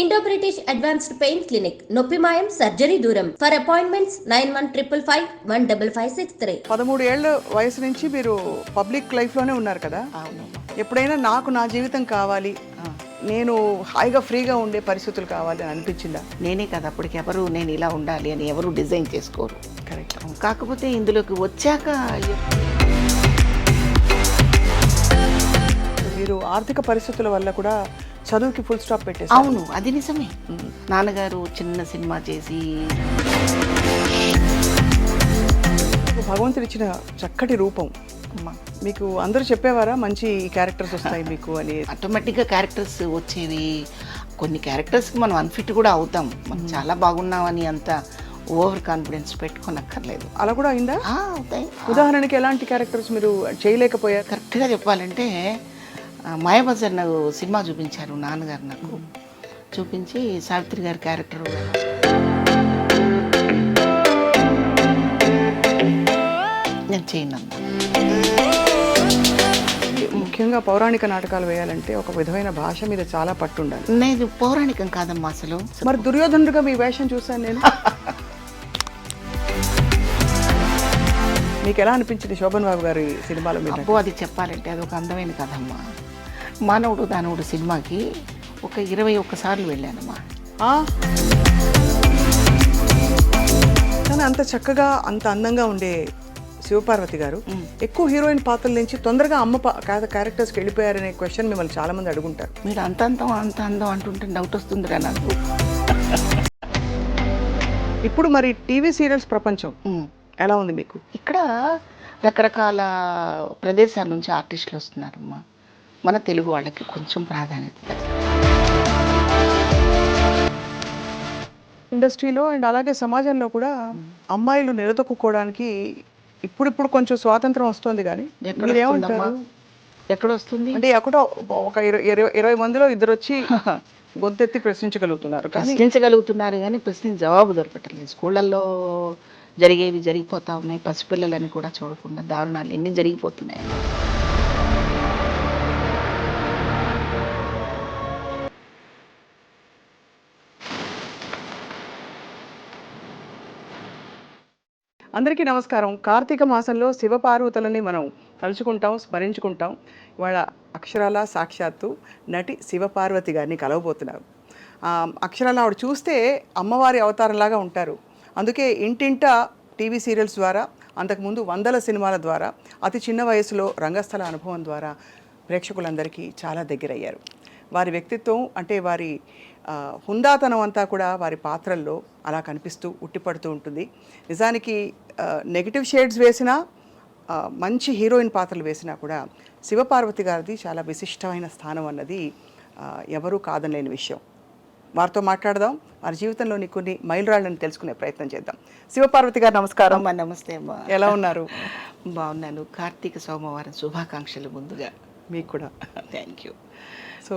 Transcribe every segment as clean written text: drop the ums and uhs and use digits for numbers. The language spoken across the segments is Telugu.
Indo British advanced pain clinic నొప్పి మాయం సర్జరీ దూరం ఫర్ అపాయింట్మెంట్స్ 9155556563. 13 ఏళ్ళ వయసు నుంచి మీరు పబ్లిక్ లైఫ్లోనే ఉన్నారు కదా. అవును. ఎప్పుడైనా నాకు నా జీవితం కావాలి, నేను హాయిగా ఫ్రీగా ఉండే పరిస్థితులు కావాలి అని అనిపించిందా? నేనే కదా అప్పటికి ఎవరు నేను ఇలా ఉండాలి అని ఎవరు డిజైన్ చేసుకోరు. కరెక్ట్. కాకపోతే ఇందులోకి వచ్చాక మీరు ఆర్థిక పరిస్థితుల వల్ల కూడా చదువుకి ఫుల్ స్టాప్ పెట్టేసి. అవును, అది నిజమే. నాన్నగారు చిన్న సినిమా చేసి భగవంతుడు ఇచ్చిన చక్కటి రూపం మీకు అందరూ చెప్పేవారా మంచి క్యారెక్టర్స్ వస్తాయి మీకు అని? ఆటోమేటిక్గా క్యారెక్టర్స్ వచ్చేవి. కొన్ని క్యారెక్టర్స్కి మనం అన్ఫిట్ కూడా అవుతాం. మనం చాలా బాగున్నామని అంత ఓవర్ కాన్ఫిడెన్స్ పెట్టుకోనక్కర్లేదు. అలా కూడా అయిందా? అవుతాయి. ఉదాహరణకి ఎలాంటి క్యారెక్టర్స్ మీరు చేయలేకపోయారు? కరెక్ట్గా చెప్పాలంటే మాయాబజార్ నాకు సినిమా చూపించారు నాన్నగారు. నాకు చూపించి సావిత్రి గారి క్యారెక్టర్ నేను చేయను. ముఖ్యంగా పౌరాణిక నాటకాలు వేయాలంటే ఒక విధమైన భాష మీద చాలా పట్టు ఉండాలి. నేను పౌరాణికం కాదమ్మా అసలు. మరి దుర్యోధనుడిగా మీ వేషం చూశాను నేను. మీకు ఎలా అనిపించింది శోభన్ బాబు గారి సినిమాలో మీరు? అబ్బో, అది చెప్పాలంటే అది ఒక అందమైన కథమ్మా. మానవుడు దానవుడు సినిమాకి ఒక 21 సార్లు వెళ్ళానమ్మా. కానీ అంత చక్కగా అంత అందంగా ఉండే శివపార్వతి గారు ఎక్కువ హీరోయిన్ పాత్రల నుంచి తొందరగా అమ్మ క్యారెక్టర్స్కి వెళ్ళిపోయారనే క్వశ్చన్ మిమ్మల్ని చాలా మంది అడుగుంటారు. మీరు అంత అందం అంటుంటే డౌట్ వస్తుందిరా నాకు. ఇప్పుడు మరి టీవీ సీరియల్స్ ప్రపంచం ఎలా ఉంది మీకు? ఇక్కడ రకరకాల ప్రదేశాల నుంచి ఆర్టిస్టులు వస్తున్నారమ్మా. మన తెలుగు వాళ్ళకి కొంచెం ప్రాధాన్యత ఇండస్ట్రీలో అండ్ అలాగే సమాజంలో కూడా అమ్మాయిలు నిలదొక్కుకోవడానికి ఇప్పుడు కొంచెం స్వాతంత్రం వస్తుంది. కానీ మీరేమంటారు? ఎక్కడ వస్తుంది అంటే ఎక్కడో ఒక 20 మందిలో ఇద్దరు వచ్చి గొంతెత్తి ప్రశ్నించగలుగుతున్నారు కానీ ప్రశ్న జవాబు దొరకట్లేదు. స్కూళ్ళల్లో జరిగేవి జరిగిపోతా ఉన్నాయి. పసిపిల్లలని కూడా చూడకుండా దారుణాలు ఎన్ని జరిగిపోతున్నాయి. అందరికీ నమస్కారం. కార్తీక మాసంలో శివపార్వతులని మనం తలుచుకుంటాం, స్మరించుకుంటాం. ఇవాళ అక్షరాల సాక్షాత్తు నటి శివపార్వతి గారిని కలవబోతున్నారు. అక్షరాల ఆవిడ చూస్తే అమ్మవారి అవతారంలాగా ఉంటారు. అందుకే ఇంటింట టీవీ సీరియల్స్ ద్వారా, అంతకుముందు వందల సినిమాల ద్వారా, అతి చిన్న వయసులో రంగస్థల అనుభవం ద్వారా ప్రేక్షకులందరికీ చాలా దగ్గరయ్యారు. వారి వ్యక్తిత్వం అంటే వారి హుందాతనం అంతా కూడా వారి పాత్రల్లో అలా కనిపిస్తూ ఉట్టిపడుతూ ఉంటుంది. నిజానికి నెగిటివ్ షేడ్స్ వేసినా, మంచి హీరోయిన్ పాత్రలు వేసినా కూడా శివపార్వతి గారిది చాలా విశిష్టమైన స్థానం అన్నది ఎవరూ కాదనలేని విషయం. వారితో మాట్లాడదాం, వారి జీవితంలోని కొన్ని మైలురాళ్ళని తెలుసుకునే ప్రయత్నం చేద్దాం. శివపార్వతి గారు నమస్కారం. అమ్మా నమస్తే అమ్మా. ఎలా ఉన్నారు? బాగున్నాను. కార్తీక సోమవారం శుభాకాంక్షలు ముందుగా మీకు కూడా. Thank you. సో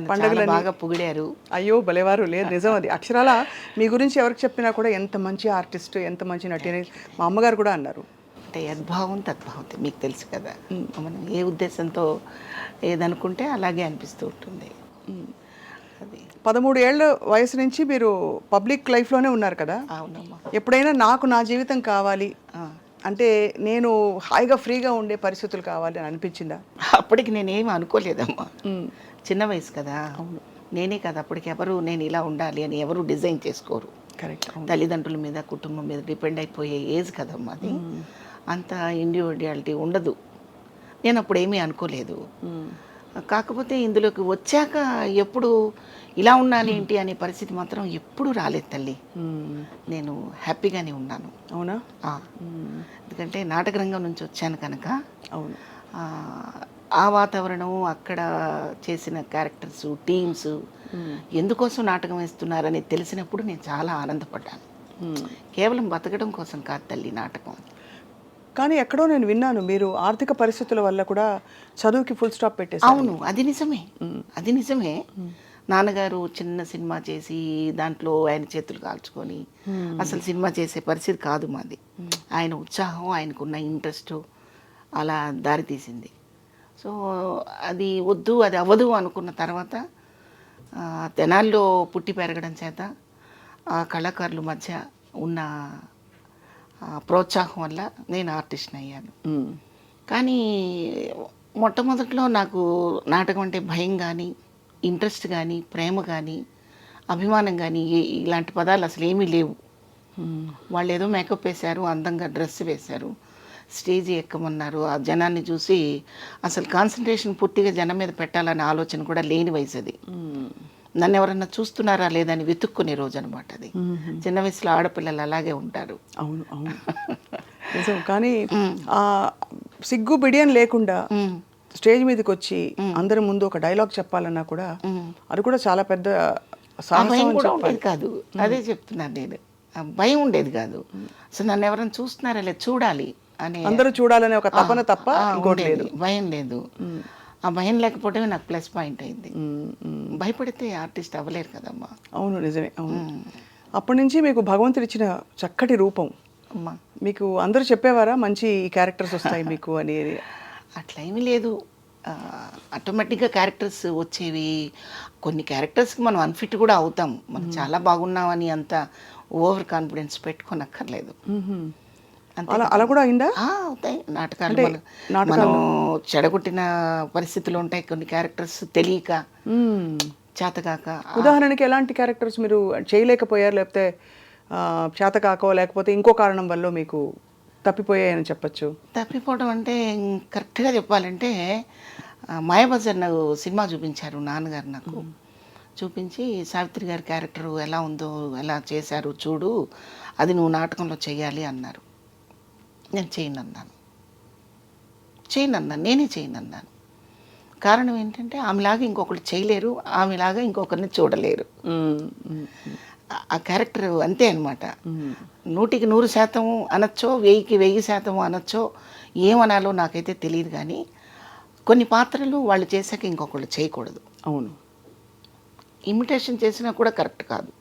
పండుగలు బాగా పొగిడారు. అయ్యో భలేవారు. లేదు, నిజం అది. అక్షరాల మీ గురించి ఎవరికి చెప్పినా కూడా ఎంత మంచి ఆర్టిస్ట్, ఎంత మంచి నటి అని మా అమ్మగారు కూడా అన్నారు. అంటే యద్భావం తద్భావం మీకు తెలుసు కదా. మనం ఏ ఉద్దేశంతో ఏదనుకుంటే అలాగే అనిపిస్తూ ఉంటుంది. అది 13 ఏళ్ళ వయసు నుంచి మీరు పబ్లిక్ లైఫ్లోనే ఉన్నారు కదా. అవునమ్మా. ఎప్పుడైనా నాకు నా జీవితం కావాలి అంటే నేను హాయిగా ఫ్రీగా ఉండే పరిస్థితులు కావాలి అని అనిపించిందా? అప్పటికి నేనేమి అనుకోలేదమ్మా. చిన్న వయసు కదా. నేనే కదా అప్పటికి ఎవరు నేను ఇలా ఉండాలి అని ఎవరు డిజైన్ చేసుకోరు. కరెక్ట్. తల్లిదండ్రుల మీద కుటుంబం మీద డిపెండ్ అయిపోయే ఏజ్ కదమ్మా అది. అంత ఇండివిడ్యువాలిటీ ఉండదు. నేను అప్పుడు ఏమీ అనుకోలేదు. కాకపోతే ఇందులోకి వచ్చాక ఎప్పుడు ఇలా ఉండాలి ఏంటి అనే పరిస్థితి మాత్రం ఎప్పుడు రాలేదు తల్లి. నేను హ్యాపీగానే ఉన్నాను. అవునా? ఎందుకంటే నాటక రంగం నుంచి వచ్చాను కనుక. అవును. ఆ వాతావరణం, అక్కడ చేసిన క్యారెక్టర్స్, టీమ్స్ ఎందుకోసం నాటకం వేస్తున్నారని తెలిసినప్పుడు నేను చాలా ఆనందపడ్డాను. కేవలం బతకడం కోసం కాదు తల్లి నాటకం. కానీ ఎక్కడో నేను విన్నాను మీరు ఆర్థిక పరిస్థితుల వల్ల కూడా చదువుకి ఫుల్ స్టాప్ పెట్టేసి. అవును, అది నిజమే. నాన్నగారు చిన్న సినిమా చేసి దాంట్లో ఆయన చేతులు కాల్చుకొని అసలు సినిమా చేసే పరిస్థితి కాదు మాది. ఆయన ఉత్సాహం, ఆయనకున్న ఇంట్రెస్ట్ అలా దారి తీసింది. సో అది వద్దు, అది అవ్వదు అనుకున్న తర్వాత తెనాల్లో పుట్టి పెరగడం చేత ఆ కళాకారుల మధ్య ఉన్న ప్రోత్సాహం వల్ల నేను ఆర్టిస్ట్ని అయ్యాను. కానీ మొట్టమొదట్లో నాకు నాటకం అంటే భయం కానీ, ఇంట్రెస్ట్ కానీ, ప్రేమ కానీ, అభిమానం కానీ ఇలాంటి పదాలు అసలు ఏమీ లేవు. వాళ్ళు ఏదో మేకప్ వేశారు, అందంగా డ్రెస్ వేశారు, స్టేజ్ ఎక్కమన్నారు. ఆ జనాన్ని చూసి అసలు కాన్సన్ట్రేషన్ పూర్తిగా జనం మీద పెట్టాలనే ఆలోచన కూడా లేని వయసు అది. నన్ను ఎవరన్నా చూస్తున్నారా లేదని వెతుక్కునే రోజు అనమాట అది. చిన్న వయసులో ఆడపిల్లలు అలాగే ఉంటారు. అవును అవును నిజం. కానీ సిగ్గు బిడియం లేకుండా స్టేజ్ మీదకి వచ్చి అందరి ముందు ఒక డైలాగ్ చెప్పాలన్నా కూడా అది కూడా చాలా పెద్ద భయం కూడా ఉండేది కాదు. అదే చెప్తున్నాను నేను, భయం ఉండేది కాదు. అసలు నన్ను ఎవరైనా చూస్తున్నారా లేదు, చూడాలి అని, అందరూ చూడాలనే ఒక తపన తప్ప ఇంకోటి లేదు. భయం లేదు. ఆ భయం లేకపోవడమే నాకు ప్లస్ పాయింట్ అయింది. భయపడితే ఆర్టిస్ట్ అవ్వలేరు కదమ్మా. అవును నిజమే. అవును. అప్పటి నుంచి మీకు భగవంతుడు ఇచ్చిన చక్కటి రూపం. అమ్మా మీకు అందరూ చెప్పేవారా మంచి క్యారెక్టర్స్ వస్తాయి మీకు అని? అట్లా ఏమీ లేదు, ఆటోమేటిక్గా క్యారెక్టర్స్ వచ్చేవి. కొన్ని క్యారెక్టర్స్కి మనం అన్ఫిట్ కూడా అవుతాం. మనం చాలా బాగున్నామని అంత ఓవర్ కాన్ఫిడెన్స్ పెట్టుకోనక్కర్లేదు. అలా కూడా అయిందా? అవుతాయి నాటకాలు. మనం చెడగొట్టిన పరిస్థితులు ఉంటాయి, కొన్ని క్యారెక్టర్స్ తెలియక చేతకాక. ఉదాహరణకి ఎలాంటి క్యారెక్టర్స్ మీరు చేయలేకపోయారు, లేకపోతే చేతకాకో లేకపోతే ఇంకో కారణం వల్ల మీకు తప్పిపోయాయని చెప్పచ్చు? తప్పిపోవడం అంటే కరెక్ట్గా చెప్పాలంటే మాయాబజార్ నాకు సినిమా చూపించారు నాన్నగారు. నాకు చూపించి సావిత్రి గారి క్యారెక్టర్ ఎలా ఉందో, ఎలా చేశారు చూడు, అది నువ్వు నాటకంలో చెయ్యాలి అన్నారు. నేను చేయనన్నాను. నేనే చేయనన్నాను. కారణం ఏంటంటే ఆమెలాగా ఇంకొకరు చేయలేరు, ఆమెలాగా ఇంకొకరిని చూడలేరు. ఆ క్యారెక్టర్ అంతే అనమాట. 100కి 100% అనొచ్చో, 1000కి 1000% అనొచ్చో, ఏమనాలో నాకైతే తెలియదు. కానీ కొన్ని పాత్రలు వాళ్ళు చేశాక ఇంకొకళ్ళు చేయకూడదు. అవును. ఇమిటేషన్ చేసినా కూడా కరెక్ట్ కాదు,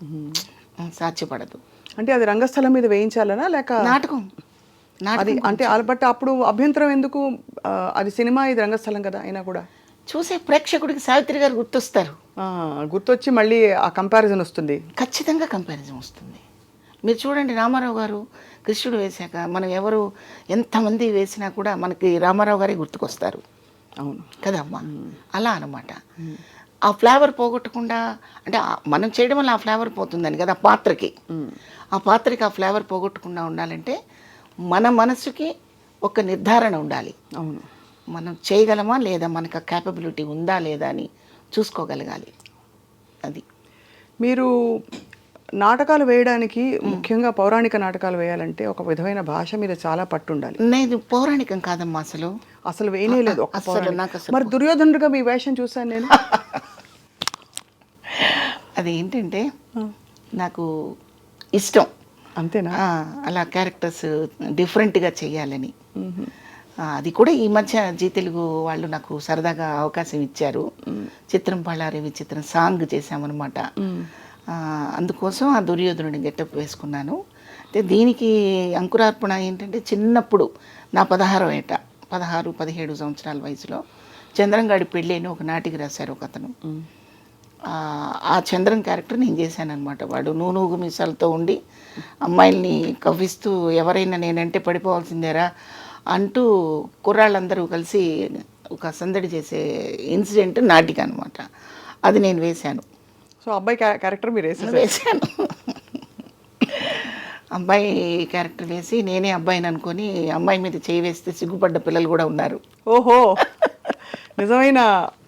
సాధ్యపడదు. అంటే అది రంగస్థలం మీద వేయించాలనా లేక నాటకం? అది అంటే బట్ అప్పుడు అభ్యంతరం ఎందుకు? అది సినిమా, ఇది రంగస్థలం కదా. అయినా కూడా చూసే ప్రేక్షకుడికి సావిత్రి గారు గుర్తొస్తారు. గుర్తొచ్చి మళ్ళీ ఆ కంపారిజన్ వస్తుంది. ఖచ్చితంగా కంపారిజన్ వస్తుంది. మీరు చూడండి, రామారావు గారు కృష్ణుడు వేశాక మనం ఎవరు ఎంతమంది వేసినా కూడా మనకి రామారావు గారే గుర్తుకొస్తారు. అవును కదమ్మా. అలా అన్నమాట. ఆ ఫ్లేవర్ పోగొట్టకుండా, అంటే మనం చేయడం వల్ల ఆ ఫ్లేవర్ పోతుందని కదా పాత్రకి. ఆ పాత్రకి ఆ ఫ్లేవర్ పోగొట్టకుండా ఉండాలంటే మన మనసుకి ఒక నిర్ధారణ ఉండాలి. అవును. మనం చేయగలమా లేదా, మనకు ఆ క్యాపబిలిటీ ఉందా లేదా అని చూసుకోగలగాలి. అది మీరు నాటకాలు వేయడానికి, ముఖ్యంగా పౌరాణిక నాటకాలు వేయాలంటే ఒక విధమైన భాష మీద చాలా పట్టు ఉండాలి. నేను పౌరాణికం కాదమ్మా, అసలు వేయలేదు. మరి దుర్యోధనుడిగా మీ వేషం చూసాను నేను. అదేంటంటే నాకు ఇష్టం. అంతేనా? అలా క్యారెక్టర్స్ డిఫరెంట్గా చేయాలని. అది కూడా ఈ మధ్య జీ తెలుగు వాళ్ళు నాకు సరదాగా అవకాశం ఇచ్చారు. చిత్రం పళ్ళారి విచిత్రం సాంగ్ చేశామన్నమాట. అందుకోసం ఆ దుర్యోధనుడి గెటప్ వేసుకున్నాను. అయితే దీనికి అంకురార్పణ ఏంటంటే, చిన్నప్పుడు నా 16వ ఏట, 16-17 సంవత్సరాల వయసులో చంద్రంగాడి పెళ్ళి అని ఒక నాటికి రాశారు ఒక అతను. ఆ చంద్రన్ క్యారెక్టర్ నేను చేశాను అనమాట. వాడు నూనూగు మీసాలతో ఉండి అమ్మాయిల్ని కవ్విస్తూ ఎవరైనా నేనంటే పడిపోవాల్సిందేరా అంటూ కుర్రాళ్ళందరూ కలిసి ఒక సందడి చేసే ఇన్సిడెంట్ నాటిక అనమాట. అది నేను వేశాను. సో అబ్బాయి క్యారెక్టర్ మీరు వేశాను. అబ్బాయి క్యారెక్టర్ వేసి నేనే అబ్బాయిని అనుకొని అమ్మాయి మీద చేయి వేస్తే సిగ్గుపడ్డ పిల్లలు కూడా ఉన్నారు. ఓహో, నిజమైన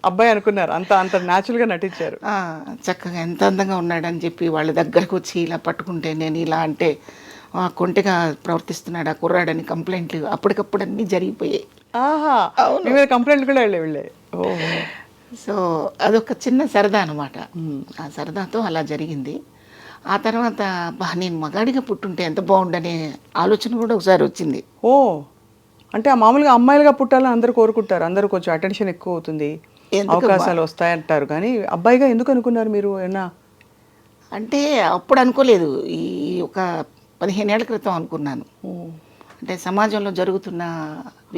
అబ్బాయి అనుకున్నారు. అంత న్యాచురల్గా నటించారు. చక్కగా ఎంత అందంగా ఉన్నాడని చెప్పి వాళ్ళ దగ్గరకు వచ్చి ఇలా పట్టుకుంటే, నేను ఇలా అంటే కొంటెగా ప్రవర్తిస్తున్నాడు ఆ కుర్రాడని కంప్లైంట్లు అప్పటికప్పుడు అన్నీ జరిగిపోయాయి. కంప్లైంట్ కూడా వెళ్ళే. సో అదొక చిన్న సరదా అనమాట. ఆ సరదాతో అలా జరిగింది. ఆ తర్వాత నేను మగాడిగా పుట్టుంటే ఎంత బాగుండనే ఆలోచన కూడా ఒకసారి వచ్చింది. అంటే మామూలుగా అమ్మాయిలుగా పుట్టాలని అందరూ కోరుకుంటారు. అందరూ కొంచెం అటెన్షన్ ఎక్కువ అవుతుంది, అవకాశాలు వస్తాయంటారు. కానీ అబ్బాయిగా ఎందుకు అనుకున్నారు మీరు? ఏమన్నా అంటే అప్పుడు అనుకోలేదు, ఈ ఒక 15 ఏళ్ల క్రితం అనుకున్నాను. అంటే సమాజంలో జరుగుతున్న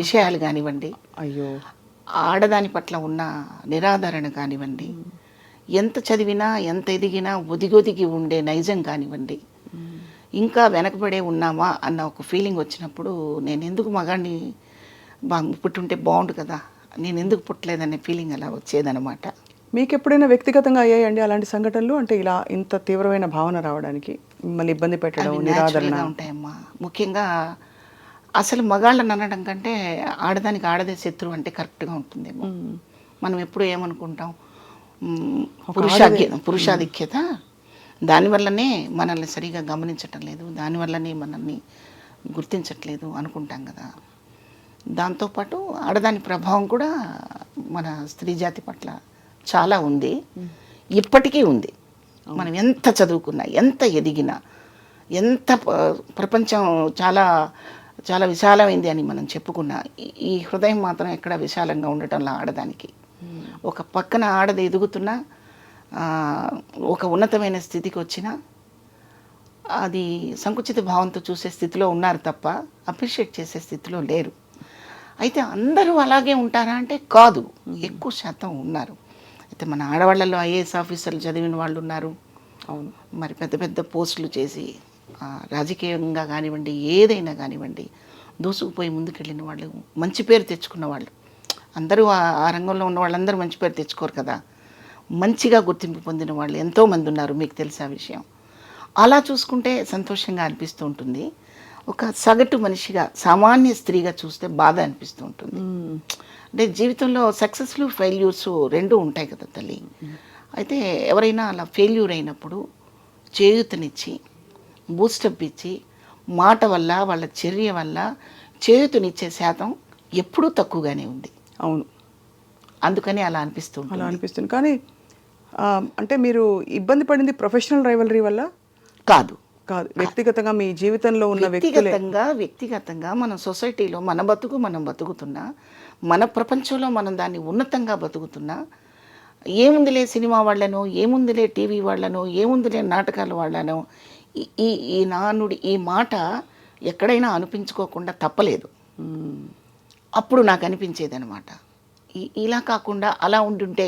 విషయాలు కానివ్వండి, అయ్యో ఆడదాని పట్ల ఉన్న నిరాదరణ కానివ్వండి, ఎంత చదివినా ఎంత ఎదిగినా ఒదిగొదిగి ఉండే నైజం కానివ్వండి, ఇంకా వెనకబడే ఉన్నామా అన్న ఒక ఫీలింగ్ వచ్చినప్పుడు నేను ఎందుకు మగాడిని పుట్టుంటే బాగుండు కదా, నేను ఎందుకు పుట్టలేదనే ఫీలింగ్ అలా వచ్చేదనమాట. మీకు ఎప్పుడైనా వ్యక్తిగతంగా అయ్యాయండి అలాంటి సంఘటనలు? అంటే ఇలా ఇంత తీవ్రమైన భావన రావడానికి మిమ్మల్ని ఇబ్బంది పెట్టడం, అవి నిరాదరణ? న్యాచురల్గా ఉంటాయమ్మా. ముఖ్యంగా అసలు మగాళ్ళని అనడం కంటే ఆడదానికి ఆడదే శత్రువు అంటే కరెక్ట్గా ఉంటుందేమో. మనం ఎప్పుడు ఏమనుకుంటాం, పురుషాధిక్యత, దానివల్లనే మనల్ని సరిగా గమనించటం లేదు, దానివల్లనే మనల్ని గుర్తించట్లేదు అనుకుంటాం కదా. దాంతోపాటు ఆడదాని ప్రభావం కూడా మన స్త్రీ జాతి పట్ల చాలా ఉంది, ఇప్పటికీ ఉంది. మనం ఎంత చదువుకున్నా, ఎంత ఎదిగినా, ఎంత ప్రపంచం చాలా చాలా విశాలమైంది అని మనం చెప్పుకున్నా, ఈ హృదయం మాత్రం ఎక్కడ విశాలంగా ఉండటంలో ఆడదానికి. ఒక పక్కన ఆడది ఎదుగుతున్నా, ఒక ఉన్నతమైన స్థితికి వచ్చినా అది సంకుచిత భావంతో చూసే స్థితిలో ఉన్నారు తప్ప అప్రిషియేట్ చేసే స్థితిలో లేరు. అయితే అందరూ అలాగే ఉంటారా అంటే కాదు, ఎక్కువ శాతం ఉన్నారు. అయితే మన ఆడవాళ్ళలో ఐఏఎస్ ఆఫీసర్లు చదివిన వాళ్ళు ఉన్నారు, అవును, మరి పెద్ద పెద్ద పోస్టులు చేసి రాజకీయంగా కానివ్వండి, ఏదైనా కానివ్వండి దూసుకుపోయి ముందుకెళ్ళిన వాళ్ళు, మంచి పేరు తెచ్చుకున్న వాళ్ళు. అందరూ ఆ రంగంలో ఉన్న వాళ్ళందరూ మంచి పేరు తెచ్చుకోరు కదా. మంచిగా గుర్తింపు పొందిన వాళ్ళు ఎంతోమంది ఉన్నారు, మీకు తెలిసే విషయం. అలా చూసుకుంటే సంతోషంగా అనిపిస్తూ ఉంటుంది. ఒక సగటు మనిషిగా, సామాన్య స్త్రీగా చూస్తే బాధ అనిపిస్తూ ఉంటుంది. అంటే జీవితంలో సక్సెస్లు ఫెయిల్యూర్స్ రెండూ ఉంటాయి కదా తల్లి. అయితే ఎవరైనా అలా ఫెయిల్యూర్ అయినప్పుడు చేయూతనిచ్చి, బూస్టప్ ఇచ్చి, మాట వల్ల, వాళ్ళ చర్య వల్ల చేయూతనిచ్చే శాతం ఎప్పుడూ తక్కువగానే ఉంది. అవును, అందుకని అలా అనిపిస్తుంది. కానీ అంటే మీరు ఇబ్బంది పడింది ప్రొఫెషనల్ రైవలరీ వల్ల కాదు, వ్యక్తిగతంగా మీ జీవితంలో ఉన్న వ్యక్తిగతంగా మన సొసైటీలో మన బతుకు మనం బతుకుతున్నా, మన ప్రపంచంలో మనం దాన్ని ఉన్నతంగా బతుకుతున్నా, ఏముందిలే సినిమా వాళ్ళనో, ఏముందిలే టీవీ వాళ్ళనో, ఏముందిలే నాటకాల వాళ్ళనో, ఈ నానుడి, ఈ మాట ఎక్కడైనా అనిపించుకోకుండా తప్పలేదు. అప్పుడు నాకు అనిపించేది అనమాట, ఇలా కాకుండా అలా ఉండుంటే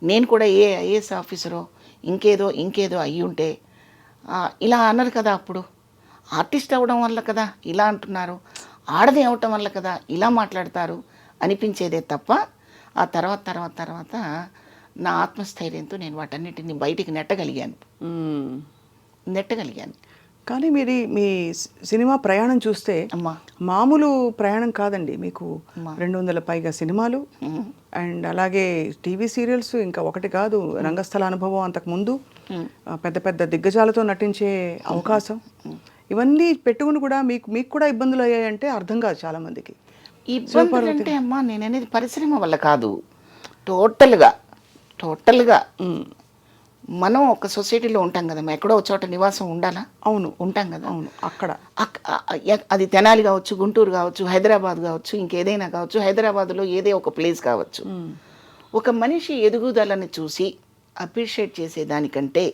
నేను కూడా ఐఏఎస్ ఆఫీసరో ఇంకేదో అయ్యి ఉంటే ఇలా అన్నారు కదా. అప్పుడు ఆర్టిస్ట్ అవ్వడం వల్ల కదా ఇలా అంటున్నారు, ఆడది అవ్వటం వల్ల కదా ఇలా మాట్లాడతారు అనిపించేదే తప్ప, ఆ తర్వాత నా ఆత్మస్థైర్యంతో నేను వాటన్నిటిని బయటికి నెట్టగలిగాను. కానీ మీరు మీ సినిమా ప్రయాణం చూస్తే మామూలు ప్రయాణం కాదండి. మీకు 200 పైగా సినిమాలు, అండ్ అలాగే టీవీ సీరియల్స్, ఇంకా ఒకటి కాదు, రంగస్థల అనుభవం అంతకుముందు, పెద్ద పెద్ద దిగ్గజాలతో నటించే అవకాశం, ఇవన్నీ పెట్టుకుని కూడా మీకు కూడా ఇబ్బందులు అయ్యాయంటే అర్థం కాదు చాలా మందికి. ఇబ్బందులు అంటే అమ్మా, నేను అనేది పరిశ్రమ వల్ల కాదు, టోటల్గా మనం ఒక సొసైటీలో ఉంటాం కదమ్మా, ఎక్కడో ఒక చోట నివాసం ఉండాలా? అవును, ఉంటాం కదా. అవును, అక్కడ అది తెనాలి కావచ్చు, గుంటూరు కావచ్చు, హైదరాబాద్ కావచ్చు, ఇంకేదైనా కావచ్చు, హైదరాబాద్లో ఏదే ఒక ప్లేస్ కావచ్చు. ఒక మనిషి ఎదుగుదలని చూసి అప్రిషియేట్ చేసేదానికంటే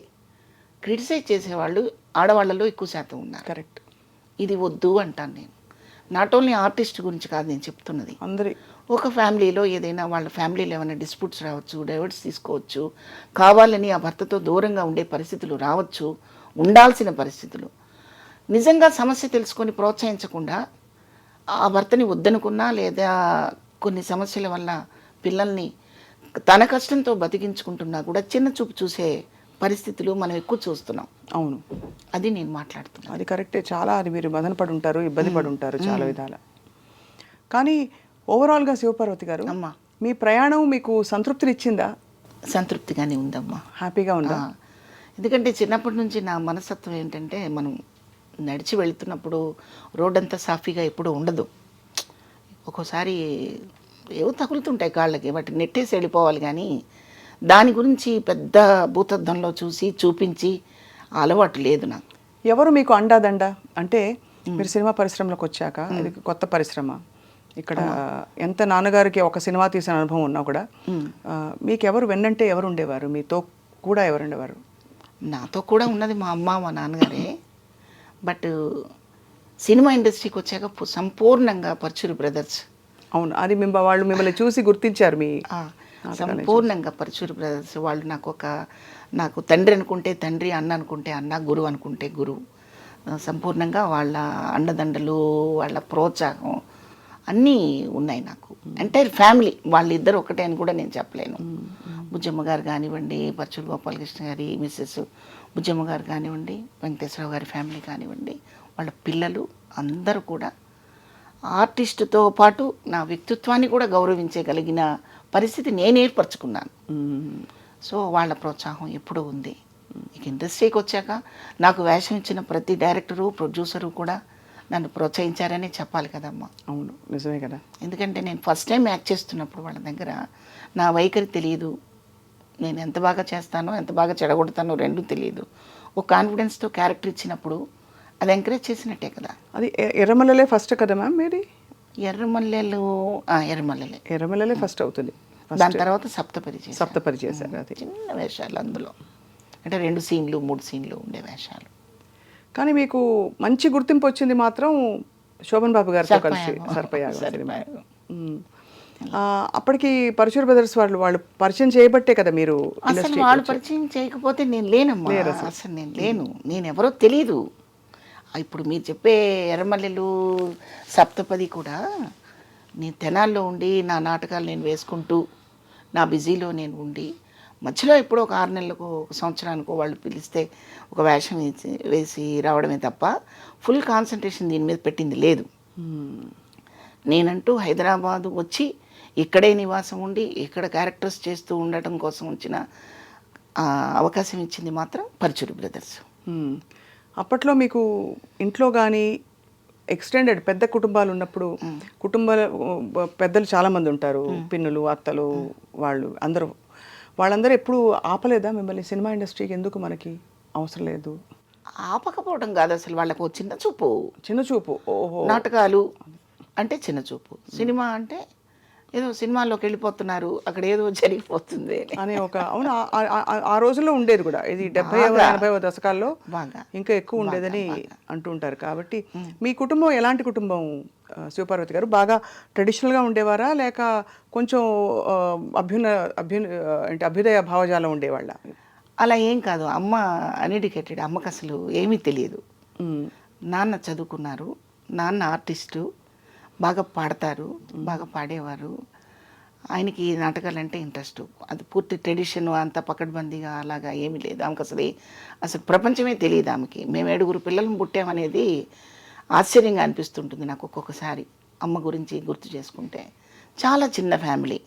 క్రిటిసైజ్ చేసేవాళ్ళు ఆడవాళ్ళలో ఎక్కువ శాతం ఉన్నారు. కరెక్ట్, ఇది వద్దు అంటాను నేను. నాట్ ఓన్లీ ఆర్టిస్ట్ గురించి కాదు నేను చెప్తున్నది, అందరి ఒక ఫ్యామిలీలో ఏదైనా వాళ్ళ ఫ్యామిలీలో ఏమైనా డిస్ప్యూట్స్ రావచ్చు, డైవర్స్ తీసుకోవచ్చు, కావాలని ఆ భర్తతో దూరంగా ఉండే పరిస్థితులు రావచ్చు, ఉండాల్సిన పరిస్థితులు. నిజంగా సమస్య తెలుసుకొని ప్రోత్సహించకుండా ఆ భర్తని వద్దనుకున్నా, లేదా కొన్ని సమస్యల వల్ల పిల్లల్ని తన కష్టంతో బతికించుకుంటున్నా కూడా చిన్న చూపు చూసే పరిస్థితులు మనం ఎక్కువ చూస్తున్నాం. అవును, అది నేను మాట్లాడుతున్నాను. అది కరెక్టే. చాలా అది మీరు మదన పడి ఉంటారు, ఇబ్బంది పడి ఉంటారు చాలా విధాల. కానీ ఓవరాల్గా శివపార్వతి గారు, అమ్మా, మీ ప్రయాణం మీకు సంతృప్తిని ఇచ్చిందా? సంతృప్తిగానే ఉందమ్మా, హ్యాపీగా ఉందా? ఎందుకంటే చిన్నప్పటి నుంచి నా మనస్తత్వం ఏంటంటే, మనం నడిచి వెళుతున్నప్పుడు రోడ్డంతా సాఫీగా ఎప్పుడూ ఉండదు. ఒక్కోసారి ఏవో తగులుతుంటాయి కాళ్ళకి, వాటిని నెట్టేసి వెళ్ళిపోవాలి. కానీ దాని గురించి పెద్ద భూతద్దంలో చూపించి అలవాటు లేదు నాకు. ఎవరు మీకు అండాదండ? అంటే మీరు సినిమా పరిశ్రమలోకి వచ్చాక, ఇది కొత్త పరిశ్రమ, ఇక్కడ ఎంత నాన్నగారికి ఒక సినిమా తీసిన అనుభవం ఉన్నా కూడా మీకు ఎవరు వెన్నంటే ఎవరు ఉండేవారు? మీతో కూడా ఎవరు ఉండేవారు? నాతో కూడా ఉన్నది మా అమ్మ, మా నాన్నగారే. బట్ సినిమా ఇండస్ట్రీకి వచ్చాక సంపూర్ణంగా పర్చూరి బ్రదర్స్. అవును, అది వాళ్ళు మిమ్మల్ని చూసి గుర్తించారు. మీ సంపూర్ణంగా పరశురు బ్రదర్స్ వాళ్ళు నాకు తండ్రి అనుకుంటే తండ్రి, అన్న అనుకుంటే అన్న, గురువు అనుకుంటే గురువు. సంపూర్ణంగా వాళ్ళ అండదండలు, వాళ్ళ ప్రోత్సాహం అన్నీ ఉన్నాయి నాకు. ఎంటైర్ ఫ్యామిలీ వాళ్ళిద్దరు ఒకటే అని కూడా నేను చెప్పలేను. బుజ్జమ్మ గారు కానివ్వండి, పరచూరు గోపాలకృష్ణ గారి మిస్సెస్ బుజ్జమ్మ గారు కానివ్వండి, వెంకటేశ్వరరావు గారి ఫ్యామిలీ కానివ్వండి, వాళ్ళ పిల్లలు అందరూ కూడా ఆర్టిస్టుతో పాటు నా వ్యక్తిత్వాన్ని కూడా గౌరవించగలిగిన పరిస్థితి నేను ఏర్పరచుకున్నాను. సో వాళ్ళ ప్రోత్సాహం ఎప్పుడూ ఉంది. ఇక ఇండస్ట్రీకి వచ్చాక నాకు వేషం ఇచ్చిన ప్రతి డైరెక్టరు, ప్రొడ్యూసరు కూడా నన్ను ప్రోత్సహించారని చెప్పాలి కదమ్మా. అవును, నిజమే కదా. ఎందుకంటే నేను ఫస్ట్ టైం యాక్ట్ చేస్తున్నప్పుడు వాళ్ళ దగ్గర నా వైఖరి తెలియదు, నేను ఎంత బాగా చేస్తానో ఎంత బాగా చెడగొడతానో రెండూ తెలియదు. ఒక కాన్ఫిడెన్స్తో క్యారెక్టర్ ఇచ్చినప్పుడు అది ఎంకరేజ్ చేసినట్టే కదా. అది ఎర్రమల్లెలే ఫస్ట్ కదా మ్యామ్ మీది? ఎర్రమల్లెలు ఎర్రమల్లెలే ఫస్ట్ అవుతుంది. దాని తర్వాత సప్తపరి చేశారు. అది చిన్న వేషాలు అందులో, అంటే 2 సీన్లు 3 సీన్లు ఉండే వేషాలు. కానీ మీకు మంచి గుర్తింపు వచ్చింది మాత్రం శోభన్ బాబు గారితో కలిసి సర్పయాగం సినిమా. అప్పటికి పరశురు బ్రదర్స్ వాళ్ళు పరిచయం చేయబట్టే కదా మీరు. అసలు వాళ్ళు పరిచయం చేయకపోతే నేను లేనమ్మా, అసలు నేను లేను, నేను ఎవరో తెలీదు. ఇప్పుడు మీరు చెప్పే ఎర్రమల్లెలు, సప్తపది కూడా నేను తెనాల్లో ఉండి నా నాటకాలు నేను వేసుకుంటూ నా బిజీలో నేను ఉండి మధ్యలో ఎప్పుడో ఒక 6 నెలలకు, ఒక సంవత్సరానికో వాళ్ళు పిలిస్తే ఒక వేషం వేసి రావడమే తప్ప ఫుల్ కాన్సన్ట్రేషన్ దీని మీద పెట్టింది లేదు. నేనంటూ హైదరాబాదు వచ్చి ఇక్కడే నివాసం ఉండి ఇక్కడ క్యారెక్టర్స్ చేస్తూ ఉండటం కోసం వచ్చిన అవకాశం ఇచ్చింది మాత్రం పరచూరు బ్రదర్స్. అప్పట్లో మీకు ఇంట్లో కానీ ఎక్స్టెండెడ్ పెద్ద కుటుంబాలు ఉన్నప్పుడు, పెద్దలు చాలామంది ఉంటారు, పిన్నులు, అత్తలు, వాళ్ళందరూ ఎప్పుడు ఆపలేదా మిమ్మల్ని సినిమా ఇండస్ట్రీకి ఎందుకు మనకి అవసరం లేదు? ఆపకపోవడం కాదు, అసలు వాళ్ళకు చిన్న చూపు. ఓహో, నాటకాలు అంటే చిన్న చూపు, సినిమా అంటే ఏదో సినిమాల్లోకి వెళ్ళిపోతున్నారు, అక్కడ ఏదో జరిగిపోతుంది అనే ఒక, అవును, ఆ రోజుల్లో ఉండేది కూడా. ఇది 70వ 80వ దశకాల్లో బాగా ఇంకా ఎక్కువ ఉండేదని అంటూ ఉంటారు. కాబట్టి మీ కుటుంబం ఎలాంటి కుటుంబం శివపార్వతి గారు? బాగా ట్రెడిషనల్గా ఉండేవారా, లేక కొంచెం అభ్యుదయ భావజాలం ఉండేవాళ్ళ? అలా ఏం కాదు. అమ్మ అన్ఎడ్యుకేటెడ్, అమ్మకు అసలు ఏమీ తెలియదు. నాన్న చదువుకున్నారు, నాన్న ఆర్టిస్టు, బాగా పాడతారు, బాగా పాడేవారు. ఆయనకి నాటకాలంటే ఇంట్రెస్ట్. అది పూర్తి ట్రెడిషన్, అంత పకడ్బందీగా అలాగా ఏమీ లేదు. ఆమెకు అసలు ప్రపంచమే తెలియదు ఆమెకి. మేము 7 పిల్లలను పుట్టామనేది ఆశ్చర్యంగా అనిపిస్తుంటుంది నాకు ఒక్కొక్కసారి అమ్మ గురించి గుర్తు చేసుకుంటే. చాలా చిన్న ఫ్యామిలీ,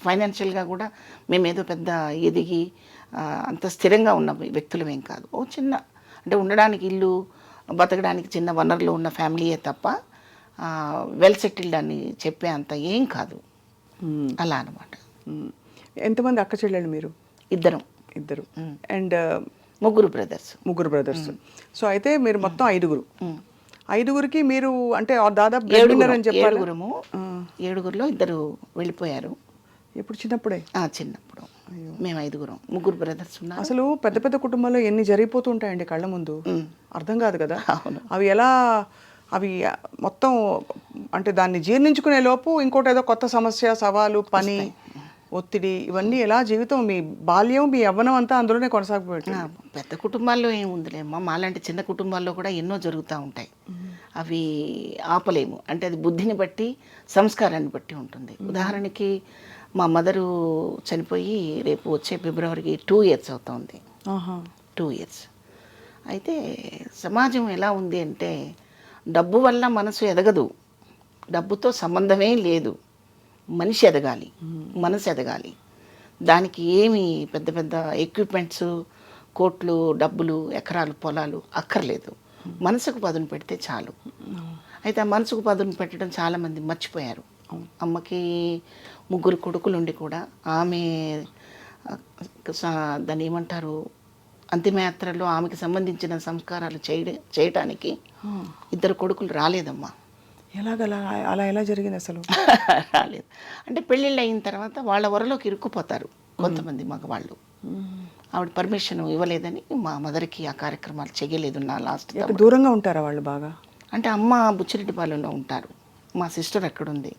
ఫైనాన్షియల్గా కూడా మేమేదో పెద్ద ఎదిగి అంత స్థిరంగా ఉన్న వ్యక్తులమేం కాదు. ఓ చిన్న, అంటే ఉండడానికి ఇల్లు, బతకడానికి చిన్న వనరులు ఉన్న ఫ్యామిలీయే తప్ప వెల్ సెటిల్డ్ అని చెప్పే అంత ఏం కాదు. అలా అనమాట. ఎంతమంది అక్క చెల్లెళ్ళు మీరు? ఇద్దరు. అండ్ ముగ్గురు బ్రదర్స్. సో అయితే మీరు మొత్తం 5గురికి మీరు అంటే దాదాపు అని చెప్పారు. 7గురిలో 2 వెళ్ళిపోయారు. ఎప్పుడు? చిన్నప్పుడే? చిన్నప్పుడు. మేము 5 ముగ్గురు బ్రదర్స్ ఉన్నారు. అసలు పెద్ద పెద్ద కుటుంబాల్లో ఎన్ని జరిగిపోతూ ఉంటాయండి కళ్ళ ముందు, అర్థం కాదు కదా. అవి మొత్తం అంటే దాన్ని జీర్ణించుకునే లోపు ఇంకోటి ఏదో కొత్త సమస్య, సవాలు, పని, ఒత్తిడి, ఇవన్నీ ఎలా జీవితం, మీ బాల్యం, మీ యవ్వనం అంతా అందులోనే కొనసాగిపోయింది. పెద్ద కుటుంబాల్లో ఏముందిలేమ్మా, మాలాంటి చిన్న కుటుంబాల్లో కూడా ఎన్నో జరుగుతూ ఉంటాయి. అవి ఆపలేము. అంటే అది బుద్ధిని బట్టి, సంస్కారాన్ని బట్టి ఉంటుంది. ఉదాహరణకి మా మదరు చనిపోయి రేపు వచ్చే ఫిబ్రవరికి 2 years అవుతుంది. 2 years. అయితే సమాజం ఎలా ఉంది అంటే, డబ్బు వల్ల మనసు ఎదగదు, డబ్బుతో సంబంధమే లేదు. మనిషి ఎదగాలి, మనసు ఎదగాలి. దానికి ఏమి పెద్ద పెద్ద ఎక్విప్మెంట్స్, కోట్లు, డబ్బులు, ఎకరాలు, పొలాలు అక్కర్లేదు. మనసుకు పదును పెడితే చాలు. అయితే ఆ మనసుకు పదును పెట్టడం చాలామంది మర్చిపోయారు. అమ్మకి 3 కొడుకులుండి కూడా ఆమె దాన్ని ఏమంటారు, అంతిమయాత్రలో ఆమెకి సంబంధించిన సంస్కారాలు చేయటానికి 2 కొడుకులు రాలేదమ్మా. అలా ఎలా జరిగింది అసలు? రాలేదు అంటే పెళ్ళిళ్ళు అయిన తర్వాత వాళ్ళ వరలోకి ఇరుక్కుపోతారు కొంతమంది మగవాళ్ళు. ఆవిడ పర్మిషన్ ఇవ్వలేదని మా మదర్కి ఆ కార్యక్రమాలు చేయలేదు. నా లాస్ట్ దూరంగా ఉంటారా వాళ్ళు బాగా? అంటే అమ్మ బుచ్చిరెడ్డిపాలెంలో ఉంటారు, మా సిస్టర్ అక్కడ ఉంది.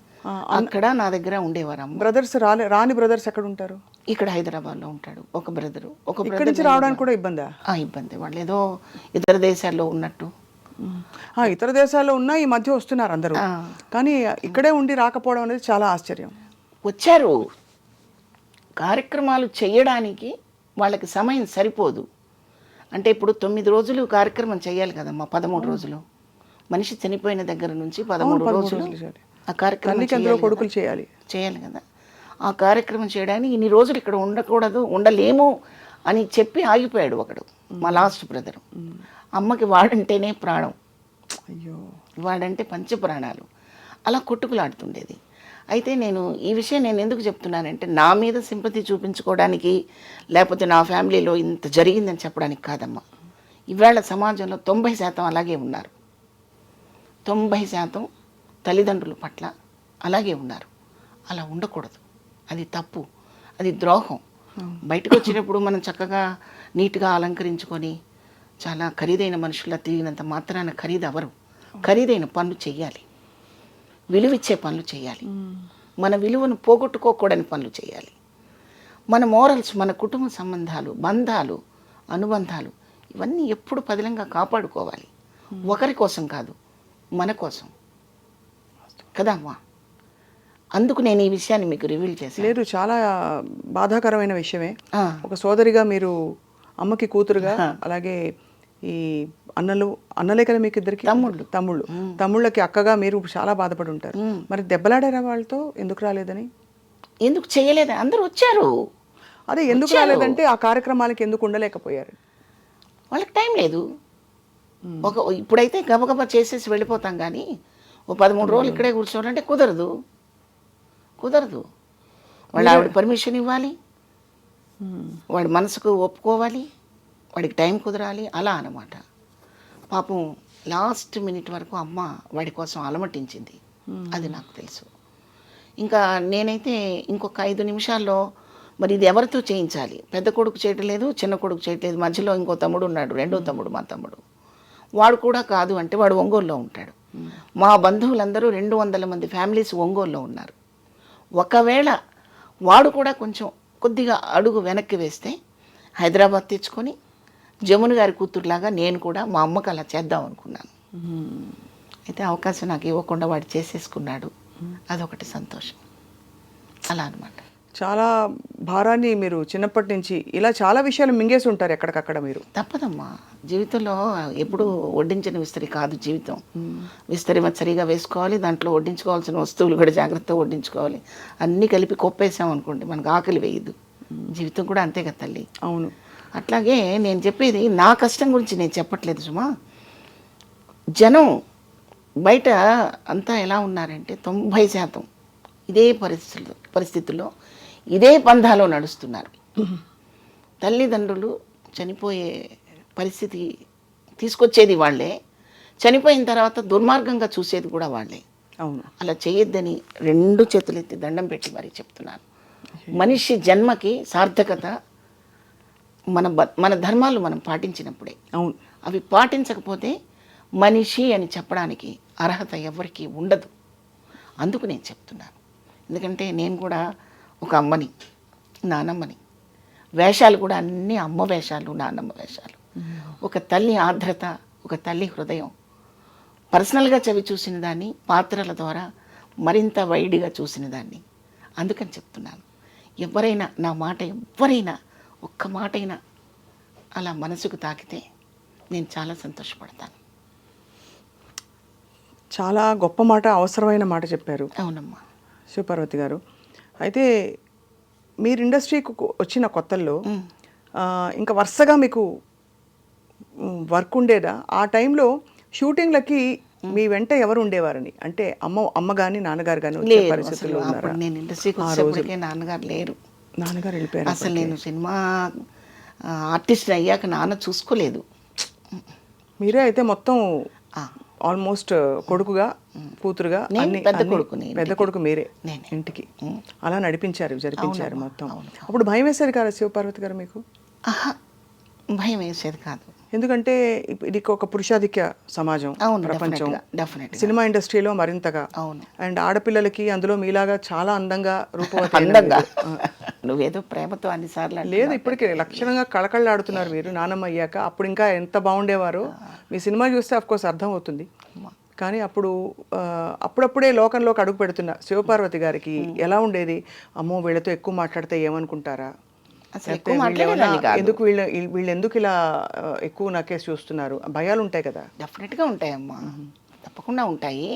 అక్కడ నా దగ్గర ఉండేవారు అమ్మ. బ్రదర్స్ రాని బ్రదర్స్ ఎక్కడ ఉంటారు? ఇక్కడ హైదరాబాద్లో ఉంటాడు ఒక బ్రదరు. ఇక్కడి నుంచి రావడానికి కూడా ఇబ్బందా? ఇబ్బంది, వాళ్ళు ఏదో ఇతర దేశాల్లో ఉన్నట్టు. ఇతర దేశాల్లో ఉన్నా ఈ మధ్య వస్తున్నారు అందరూ, కానీ ఇక్కడే ఉండి రాకపోవడం అనేది చాలా ఆశ్చర్యం. వచ్చారు, కార్యక్రమాలు చేయడానికి వాళ్ళకి సమయం సరిపోదు. అంటే ఇప్పుడు 9 రోజులు కార్యక్రమం చేయాలి కదమ్మా, 13 రోజులు. మనిషి చనిపోయిన దగ్గర నుంచి 13 రోజులు ఆ కార్యక్రమం కొడుకులు చేయాలి కదా. ఆ కార్యక్రమం చేయడానికి ఇన్ని రోజులు ఇక్కడ ఉండకూడదు, ఉండలేము అని చెప్పి ఆగిపోయాడు ఒకడు, మా లాస్ట్ బ్రదరు. అమ్మకి వాడంటేనే ప్రాణం, అయ్యో వాడంటే పంచప్రాణాలు. అలా కొట్టుకులాడుతుండేది. అయితే నేను ఈ విషయం నేను ఎందుకు చెప్తున్నానంటే, నా మీద సింపతి చూపించుకోవడానికి, లేకపోతే నా ఫ్యామిలీలో ఇంత జరిగిందని చెప్పడానికి కాదమ్మా. ఇవాళ సమాజంలో 90% అలాగే ఉన్నారు. 90% తల్లిదండ్రుల పట్ల అలాగే ఉన్నారు. అలా ఉండకూడదు, అది తప్పు, అది ద్రోహం. బయటకు వచ్చినప్పుడు మనం చక్కగా నీట్గా అలంకరించుకొని చాలా ఖరీదైన మనుషులా తిరిగినంత మాత్రాన ఖరీదు అవరు. ఖరీదైన పనులు చేయాలి, విలువిచ్చే పనులు చేయాలి, మన విలువను పోగొట్టుకోకూడని పనులు చేయాలి. మన మోరల్స్, మన కుటుంబ సంబంధాలు, బంధాలు, అనుబంధాలు ఇవన్నీ ఎప్పుడు పదిలంగా కాపాడుకోవాలి. ఒకరి కోసం కాదు, మన కోసం కదా అమ్మా. అందుకు నేను ఈ విషయాన్ని మీకు రివీల్ చేశాను. లేదు, చాలా బాధాకరమైన విషయమే. ఒక సోదరిగా మీరు అమ్మకి కూతురుగా, అలాగే ఈ అన్నలే కదా మీకు ఇద్దరికి తమ్ముళ్ళకి అక్కగా మీరు చాలా బాధపడి ఉంటారు. మరి దెబ్బలాడారా వాళ్ళతో? ఎందుకు రాలేదని? ఎందుకు చేయలేదు? అందరూ వచ్చారు. అదే ఎందుకు రాలేదంటే ఆ కార్యక్రమాలకి ఎందుకు ఉండలేకపోయారు? వాళ్ళకి టైం లేదు. ఇప్పుడైతే గబగబా చేసేసి వెళ్ళిపోతాం, కానీ ఓ 13 రోజులు ఇక్కడే కూర్చోవాలంటే కుదరదు. వాళ్ళు ఆవిడ పర్మిషన్ ఇవ్వాలి, వాడి మనసుకు ఒప్పుకోవాలి, వాడికి టైం కుదరాలి, అలా అన్నమాట. పాపం లాస్ట్ మినిట్ వరకు అమ్మ వాడి కోసం అలమటించింది, అది నాకు తెలుసు. ఇంకా నేనైతే ఇంకొక 5 నిమిషాల్లో మరి ఇది ఎవరితో చేయించాలి? పెద్ద కొడుకు చేయట్లేదు, చిన్న కొడుకు చేయట్లేదు, మధ్యలో ఇంకో తమ్ముడు ఉన్నాడు, రెండో తమ్ముడు, మా తమ్ముడు. వాడు కూడా కాదు అంటే వాడు ఒంగోలులో ఉంటాడు. మా బంధువులందరూ 200 మంది ఫ్యామిలీస్ ఒంగోలులో ఉన్నారు. ఒకవేళ వాడు కూడా కొద్దిగా అడుగు వెనక్కి వేస్తే హైదరాబాద్ తెచ్చుకొని జమున గారి కూతురులాగా నేను కూడా మా అమ్మకు అలా చేద్దాం అనుకున్నాను. అయితే అవకాశం నాకు ఇవ్వకుండా వాడు చేసేసుకున్నాడు, అదొకటి సంతోషం. అలా అనమాట. చాలా భారాన్ని మీరు చిన్నప్పటి నుంచి ఇలా చాలా విషయాలు మింగేసి ఉంటారు ఎక్కడికక్కడ. మీరు తప్పదమ్మా, జీవితంలో ఎప్పుడు వడ్డించిన విస్తరి కాదు జీవితం. విస్తరి సరిగా వేసుకోవాలి, దాంట్లో వడ్డించుకోవాల్సిన వస్తువులు కూడా జాగ్రత్తగా వడ్డించుకోవాలి. అన్నీ కలిపి కొప్పేసాం అనుకోండి, మనకు ఆకలి వేయదు. జీవితం కూడా అంతే కదా తల్లి. అవును. అట్లాగే నేను చెప్పేది నా కష్టం గురించి నేను చెప్పట్లేదు సుమా. జనం బయట అంతా ఎలా ఉన్నారంటే 90% ఇదే పరిస్థితుల్లో ఇదే పంధాలో నడుస్తున్నారు. తల్లిదండ్రులు చనిపోయే పరిస్థితి తీసుకొచ్చేది వాళ్ళే, చనిపోయిన తర్వాత దుర్మార్గంగా చూసేది కూడా వాళ్ళే. అవును. అలా చేయొద్దని 2 చేతులెత్తి దండం పెట్టి మరీ చెప్తున్నాను. మనిషి జన్మకి సార్థకత మన ధర్మాలు మనం పాటించినప్పుడే. అవును. అవి పాటించకపోతే మనిషి అని చెప్పడానికి అర్హత ఎవరికీ ఉండదు. అందుకు నేను చెప్తున్నాను. ఎందుకంటే నేను కూడా ఒక అమ్మని, నానమ్మని. వేషాలు కూడా అన్నీ అమ్మ వేషాలు, నానమ్మ వేషాలు. ఒక తల్లి ఆర్ద్రత, ఒక తల్లి హృదయం పర్సనల్గా చవి చూసిన దాన్ని, పాత్రల ద్వారా మరింత వైడ్గా చూసిన దాన్ని. అందుకని చెప్తున్నాను, ఎవరైనా నా మాట, ఎవరైనా ఒక్క మాటైనా అలా మనసుకు తాకితే నేను చాలా సంతోషపడతాను. చాలా గొప్ప మాట, అవసరమైన మాట చెప్పారు. అవునమ్మా. శివపార్వతి గారు, అయితే మీరు ఇండస్ట్రీకి వచ్చిన కొత్తల్లో ఇంకా వరుసగా మీకు వర్క్ ఉండేదా? ఆ టైంలో షూటింగ్లకి మీ వెంట ఎవరు ఉండేవారని, అంటే అమ్మ కానీ నాన్నగారు కానీ వచ్చే పరిస్థితుల్లో ఉన్నారా? నేను ఇండస్ట్రీకి వచ్చేప్పటికే నాన్నగారు లేరు. నాన్నగారు వెళ్ళిపోయారు. అసలు నేను సినిమా ఆర్టిస్ట్ అయ్యాక నాన్న చూసుకోలేదు. మీరే అయితే మొత్తం ఆల్మోస్ట్ కొడుకుగా, కూతురుగా, పెద్ద కొడుకు మీరే ఇంటికి అలా నడిపించారు, జరిపించారు మొత్తం. అప్పుడు భయం వేసేది కాదు శివపార్వతి గారు మీకు? భయం వేసేది కాదు. ఎందుకంటే ఇది ఒక పురుషాధిక్య సమాజం అవును, ప్రపంచం. డెఫినెట్గా సినిమా ఇండస్ట్రీలో మరింతగా. అవును. అండ్ ఆడపిల్లలకి అందులో మీలాగా చాలా అందంగా రూపవతి అందంగా నువ్వేదో ప్రేమతో అన్నిసార్లు లేదు, ఇప్పటికే లక్షణంగా కళకళలాడుతున్నారు మీరు నానమ్మ అయ్యాక. అప్పుడు ఇంకా ఎంత బాగుండేవారో మీ సినిమా చూస్తే అఫ్కోర్స్ అర్థం అవుతుంది. కానీ అప్పుడు అప్పుడప్పుడే లోకంలోకి అడుగు పెడుతున్న శివపార్వతి గారికి ఎలా ఉండేది? అమ్మో వీళ్ళతో ఎక్కువ మాట్లాడితే ఏమనుకుంటారా, ఎందుకు వీళ్ళు ఎందుకు ఇలా ఎక్కువ నాకేసి చూస్తున్నారు, భయాలు ఉంటాయి కదా? డెఫినెట్గా ఉంటాయమ్మా, తప్పకుండా ఉంటాయి.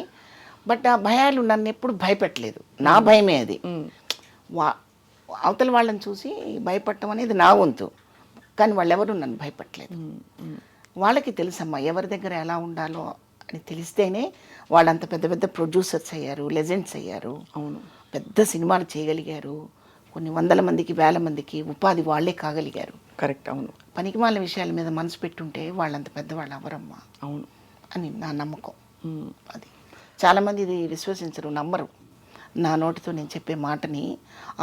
బట్ ఆ భయాలు నన్ను ఎప్పుడు భయపెట్టలేదు. నా భయమే అది. అవతల వాళ్ళని చూసి భయపడటం అనేది నా వంతు, కానీ వాళ్ళెవరూ నన్ను భయపట్టలేదు. వాళ్ళకి తెలుసమ్మా ఎవరి దగ్గర ఎలా ఉండాలో అని తెలిస్తేనే వాళ్ళంత పెద్ద పెద్ద ప్రొడ్యూసర్స్ అయ్యారు, లెజెండ్స్ అయ్యారు. అవును, పెద్ద సినిమాలు చేయగలిగారు. కొన్ని వందల మందికి, వేల మందికి ఉపాధి వాళ్ళే కాగలిగారు. కరెక్ట్. అవును, పనికిమాల విషయాల మీద మనసు పెట్టుంటే వాళ్ళంత పెద్దవాళ్ళు అవరమ్మా. అవును అని నా నమ్మకం. అది చాలామంది ఇది విశ్వసించరు, నమ్మరు. నా నోటితో నేను చెప్పే మాటని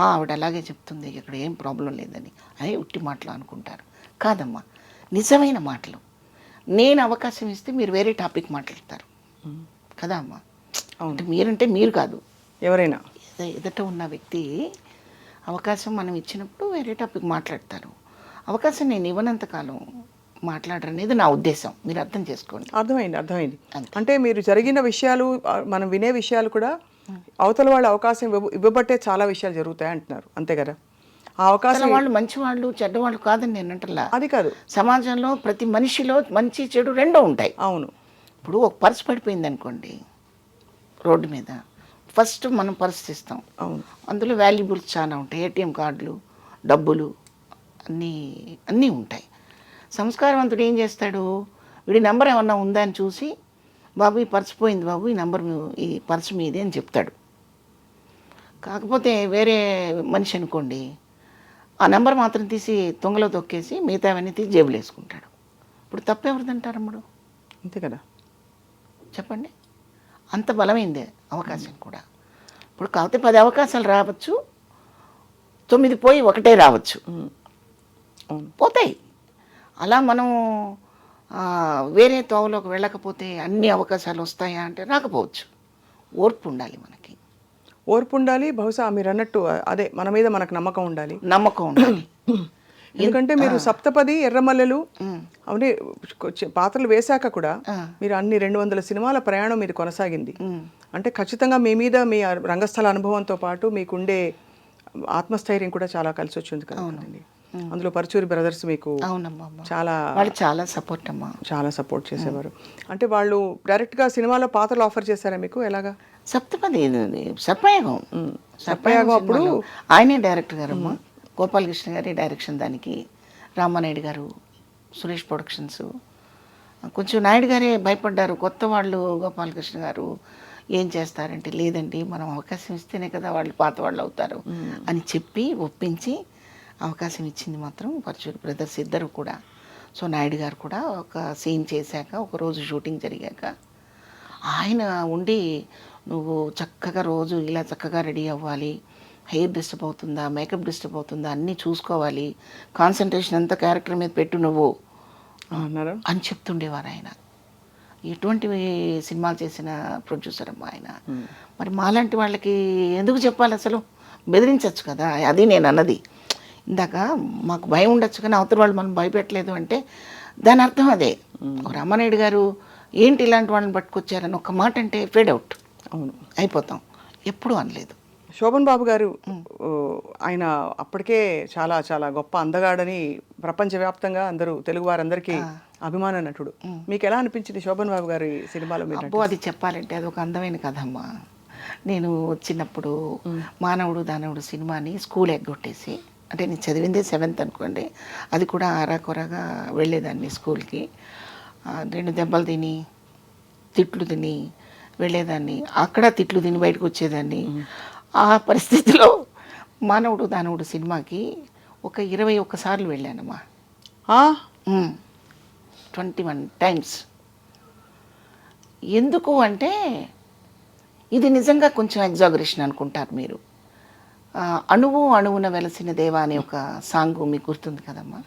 ఆవిడ అలాగే చెప్తుంది, ఇక్కడ ఏం ప్రాబ్లం లేదని అదే ఉట్టి మాటలు అనుకుంటారు. కాదమ్మా, నిజమైన మాటలు. నేను అవకాశం ఇస్తే మీరు వేరే టాపిక్ మాట్లాడతారు కదా అమ్మా. అంటే మీరంటే మీరు కాదు, ఎవరైనా ఎదుట ఉన్న వ్యక్తి అవకాశం మనం ఇచ్చినప్పుడు వేరే టాపిక్ మాట్లాడతారు. అవకాశం నేను ఇవ్వనంతకాలం మాట్లాడరనేది నా ఉద్దేశం. మీరు అర్థం చేసుకోండి. అర్థమైంది. అంటే మీరు జరిగిన విషయాలు, మనం వినే విషయాలు కూడా అవతల వాళ్ళు అవకాశం ఇవ్వబట్టే చాలా విషయాలు జరుగుతాయి అంటున్నారు, అంతే కదా? ఆ అవకాశం వాళ్ళు మంచివాళ్ళు చెడ్డవాళ్ళు కాదని నేను అంటలా. అది కాదు, సమాజంలో ప్రతి మనిషిలో మంచి చెడు రెండూ ఉంటాయి. అవును. ఇప్పుడు ఒక పర్స్ పడిపోయింది అనుకోండి రోడ్డు మీద, ఫస్ట్ మనం పర్స్ తీస్తాం. అవును, అందులో వాల్యుబుల్స్ చాలా ఉంటాయి, ఏటీఎం కార్డులు, డబ్బులు, అన్నీ ఉంటాయి. సంస్కారవంతుడు ఏం చేస్తాడు, వీడి నెంబర్ ఏమన్నా ఉందా అని చూసి, బాబు ఈ పర్స్ పోయింది బాబు, ఈ నెంబర్ ఈ పర్స్ మీదే అని చెప్తాడు. కాకపోతే వేరే మనిషి అనుకోండి, ఆ నెంబర్ మాత్రం తీసి తొంగలో తొక్కేసి మిగతావన్నీ తీసి జేబులు వేసుకుంటాడు. ఇప్పుడు తప్పెవరిదంటారమ్ముడు? అంతే కదా, చెప్పండి. అంత బలమైందే అవకాశం కూడా. ఇప్పుడు కాకపోతే 10 అవకాశాలు రావచ్చు, 9 పోయి 1 రావచ్చు, పోతాయి. అలా మనం వేరే తోవలోకి వెళ్ళకపోతే అన్ని అవకాశాలు వస్తాయా అంటే రాకపోవచ్చు. ఓర్పు ఉండాలి, మనకి ఓర్పు ఉండాలి. బహుశా మీరు అన్నట్టు అదే, మన మీద మనకు నమ్మకం ఉండాలి. ఎందుకంటే మీరు సప్తపది, ఎర్రమల్లెలు అవన్నీ పాత్రలు వేశాక కూడా మీరు అన్ని 200 సినిమాల ప్రయాణం మీది కొనసాగింది. అంటే ఖచ్చితంగా మీ మీద మీ రంగస్థల అనుభవంతో పాటు మీకుండే ఆత్మస్థైర్యం కూడా చాలా కలిసి వచ్చింది కదా. అందులో పరుచూరి బ్రదర్స్ మీకు చాలా సపోర్ట్ చేసేవారు. అంటే వాళ్ళు డైరెక్ట్గా సినిమాలో పాత్రలు ఆఫర్ చేశారా మీకు? ఎలాగా? సప్తపది, సర్పయాగం అప్పుడు ఆయనే డైరెక్టర్ గారమ్మా. గోపాలకృష్ణ గారి డైరెక్షన్ దానికి, రామానాయుడు గారు, సురేష్ ప్రొడక్షన్స్. కొంచెం నాయుడు గారే భయపడ్డారు, కొత్త వాళ్ళు గోపాలకృష్ణ గారు ఏం చేస్తారంటే, లేదండి మనం అవకాశం ఇస్తేనే కదా వాళ్ళు పాత వాళ్ళు అవుతారు అని చెప్పి ఒప్పించి అవకాశం ఇచ్చింది మాత్రం పరుచూరి బ్రదర్స్ ఇద్దరు కూడా. సో నాయుడు గారు కూడా ఒక సీన్ చేశాక, ఒకరోజు షూటింగ్ జరిగాక ఆయన ఉండి, నువ్వు చక్కగా రోజు ఇలా చక్కగా రెడీ అవ్వాలి, హెయిర్ డిస్టర్బ్ అవుతుందా, మేకప్ డిస్టర్బ్ అవుతుందా, అన్నీ చూసుకోవాలి, కాన్సన్ట్రేషన్ అంతా క్యారెక్టర్ మీద పెట్టు నువ్వు అని చెప్తుండేవారు ఆయన. ఎటువంటి సినిమాలు చేసిన ప్రొడ్యూసర్ అమ్మా ఆయన. మరి మాలాంటి వాళ్ళకి ఎందుకు చెప్పాలి అసలు? బెదిరించవచ్చు కదా, అది నేను అన్నది ఇందాక. మాకు భయం ఉండొచ్చు కానీ అవతల వాళ్ళు మనం భయపెట్టలేదు అంటే దాని అర్థం అదే. రామానాయుడు గారు ఏంటి ఇలాంటి వాళ్ళని పట్టుకొచ్చారని ఒక మాట అంటే ఫేడ్ అవుట్ అయిపోతాం. ఎప్పుడూ అనలేదు. శోభన్ బాబు గారు ఆయన అప్పటికే చాలా చాలా గొప్ప అందగాడని ప్రపంచవ్యాప్తంగా అందరూ, తెలుగు వారందరికీ అభిమాన నటుడు. మీకు ఎలా అనిపించింది శోభన్ బాబు గారి సినిమాలో? అబ్బో, అది చెప్పాలంటే అది ఒక అందమైన కథమ్మా. నేను వచ్చినప్పుడు మానవుడు దానవుడు సినిమాని స్కూల్ ఎగ్గొట్టేసి, అంటే నేను చదివిందే 7th అనుకోండి, అది కూడా ఆరాకొరగా వెళ్ళేదాన్ని స్కూల్కి. 2 దెబ్బలు తిని, తిట్లు తిని వెళ్ళేదాన్ని. అక్కడ తిట్లు తిని బయటకు వచ్చేదాన్ని. ఆ పరిస్థితిలో మానవుడు దానవుడు సినిమాకి ఒక 21 సార్లు వెళ్ళానమ్మా. 21 times. ఎందుకు అంటే ఇది నిజంగా కొంచెం ఎగ్జాగరేషన్ అనుకుంటారు మీరు. అణువు అణువున వెలసిన దేవా అనే ఒక సాంగ్ మీకు గుర్తుంది కదమ్మా.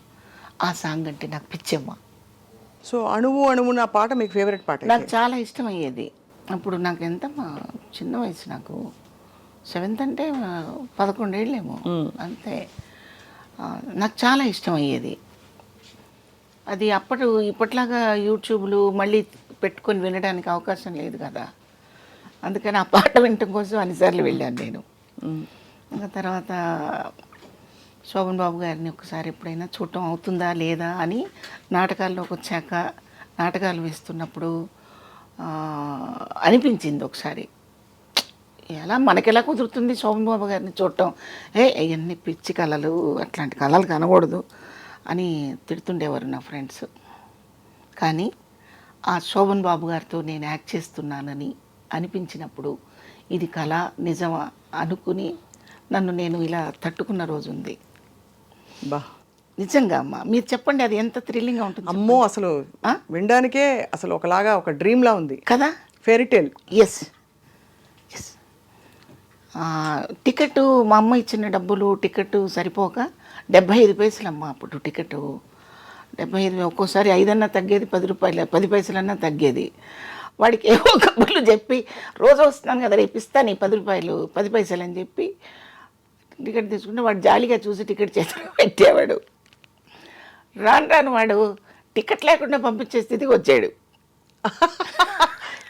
ఆ సాంగ్ అంటే నాకు పిచ్చమ్మా. సో అణువు అణువు నా పాట మీకు ఫేవరెట్ పాట నాకు చాలా ఇష్టం అయ్యేది. అప్పుడు నాకు ఎంత చిన్న వయసు, నాకు 7th అంటే 11 ఏళ్ళేమో అంతే. నాకు చాలా ఇష్టం అయ్యేది అది. ఇప్పట్లాగా యూట్యూబ్లు మళ్ళీ పెట్టుకొని వినడానికి అవకాశం లేదు కదా, అందుకని ఆ పాట వినటం కోసం అన్నిసార్లు వెళ్ళాను నేను. ఇంకా తర్వాత శోభన్ బాబు గారిని ఒకసారి ఎప్పుడైనా చూడటం అవుతుందా లేదా అని నాటకాల్లోకి వచ్చాక, నాటకాలు వేస్తున్నప్పుడు అనిపించింది ఒకసారి, ఎలా మనకెలా కుదురుతుంది శోభన్ బాబు గారిని చూడటం, అవన్నీ పిచ్చి కళలు, అట్లాంటి కళలు కనకూడదు అని తిడుతుండేవారు నా ఫ్రెండ్స్. కానీ ఆ శోభన్ బాబు గారితో నేను యాక్ట్ చేస్తున్నానని అనిపించినప్పుడు ఇది కళ నిజమా అనుకుని నన్ను నేను ఇలా తట్టుకున్న రోజు ఉంది. బా నిజంగా అమ్మ, మీరు చెప్పండి, అది ఎంత థ్రిల్లింగ్గా ఉంటుంది. అమ్మో, అసలు వినడానికే అసలు ఒకలాగా ఒక డ్రీమ్లా ఉంది కదా, fairy tale. Yes yes. Ticket మా అమ్మ ఇచ్చిన డబ్బులు టికెట్ సరిపోక 75 పైసలు అమ్మ అప్పుడు టికెట్. 75, ఒక్కోసారి 5 తగ్గేది, 10 రూపాయలు 10 పైసలన్నా తగ్గేది. వాడికి ఏవో కబుర్లు చెప్పి, రోజు వస్తున్నాను కదా రేపు ఇస్తాను ఈ 10 రూపాయలు 10 పైసలు అని చెప్పి టికెట్ తీసుకుంటే వాడు జాలీగా చూసి టికెట్ చేతిలో పెట్టేవాడు. రాను వాడు టికెట్ లేకుండా పంపించే స్థితికి వచ్చాడు.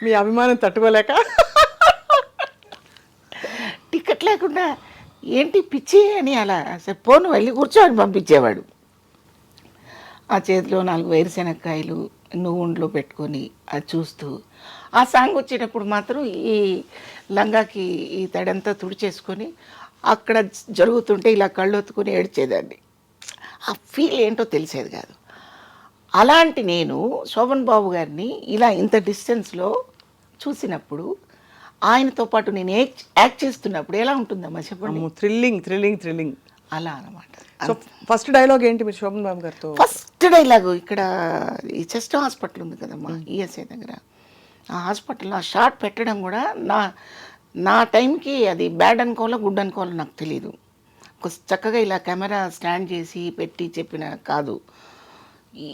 మీ అభిమానం తట్టుకోలేక టికెట్ లేకుండా ఏంటి పిచ్చి అని అలా అసలు పోను వెళ్ళి కూర్చోని పంపించేవాడు. ఆ చేతిలో 4 వేరుశెనక్కాయలు నువ్వుండ్లో పెట్టుకొని అది చూస్తూ, ఆ సాంగ్ వచ్చేటప్పుడు మాత్రం ఈ లంగాకి ఈ తడంతా తుడిచేసుకొని అక్కడ జరుగుతుంటే ఇలా కళ్ళొత్తుకొని ఏడ్చేదాన్ని. ఆ ఫీల్ ఏంటో తెలిసేది కాదు. అలాంటి నేను శోభన్ బాబు గారిని ఇలా ఇంత డిస్టెన్స్లో చూసినప్పుడు, ఆయనతో పాటు నేను యాక్ట్ చేస్తున్నప్పుడు ఎలా ఉంటుందమ్మా చెప్పండి. థ్రిల్లింగ్ థ్రిల్లింగ్ థ్రిల్లింగ్ అలా అనమాట. సో ఫస్ట్ డైలాగ్ ఏంటి మీరు శోభన్ బాబు గారితో? ఫస్ట్ డైలాగు ఇక్కడ ఈ చెస్ట్ హాస్పిటల్ ఉంది కదమ్మా ఈఎస్ఐ దగ్గర, ఆ హాస్పిటల్లో ఆ షార్ట్ పెట్టడం కూడా నా టైంకి అది బ్యాడ్ అనుకోవాలో గుడ్ అనుకోవాలో నాకు తెలీదు. చక్కగా ఇలా కెమెరా స్టాండ్ చేసి పెట్టి చెప్పిన కాదు.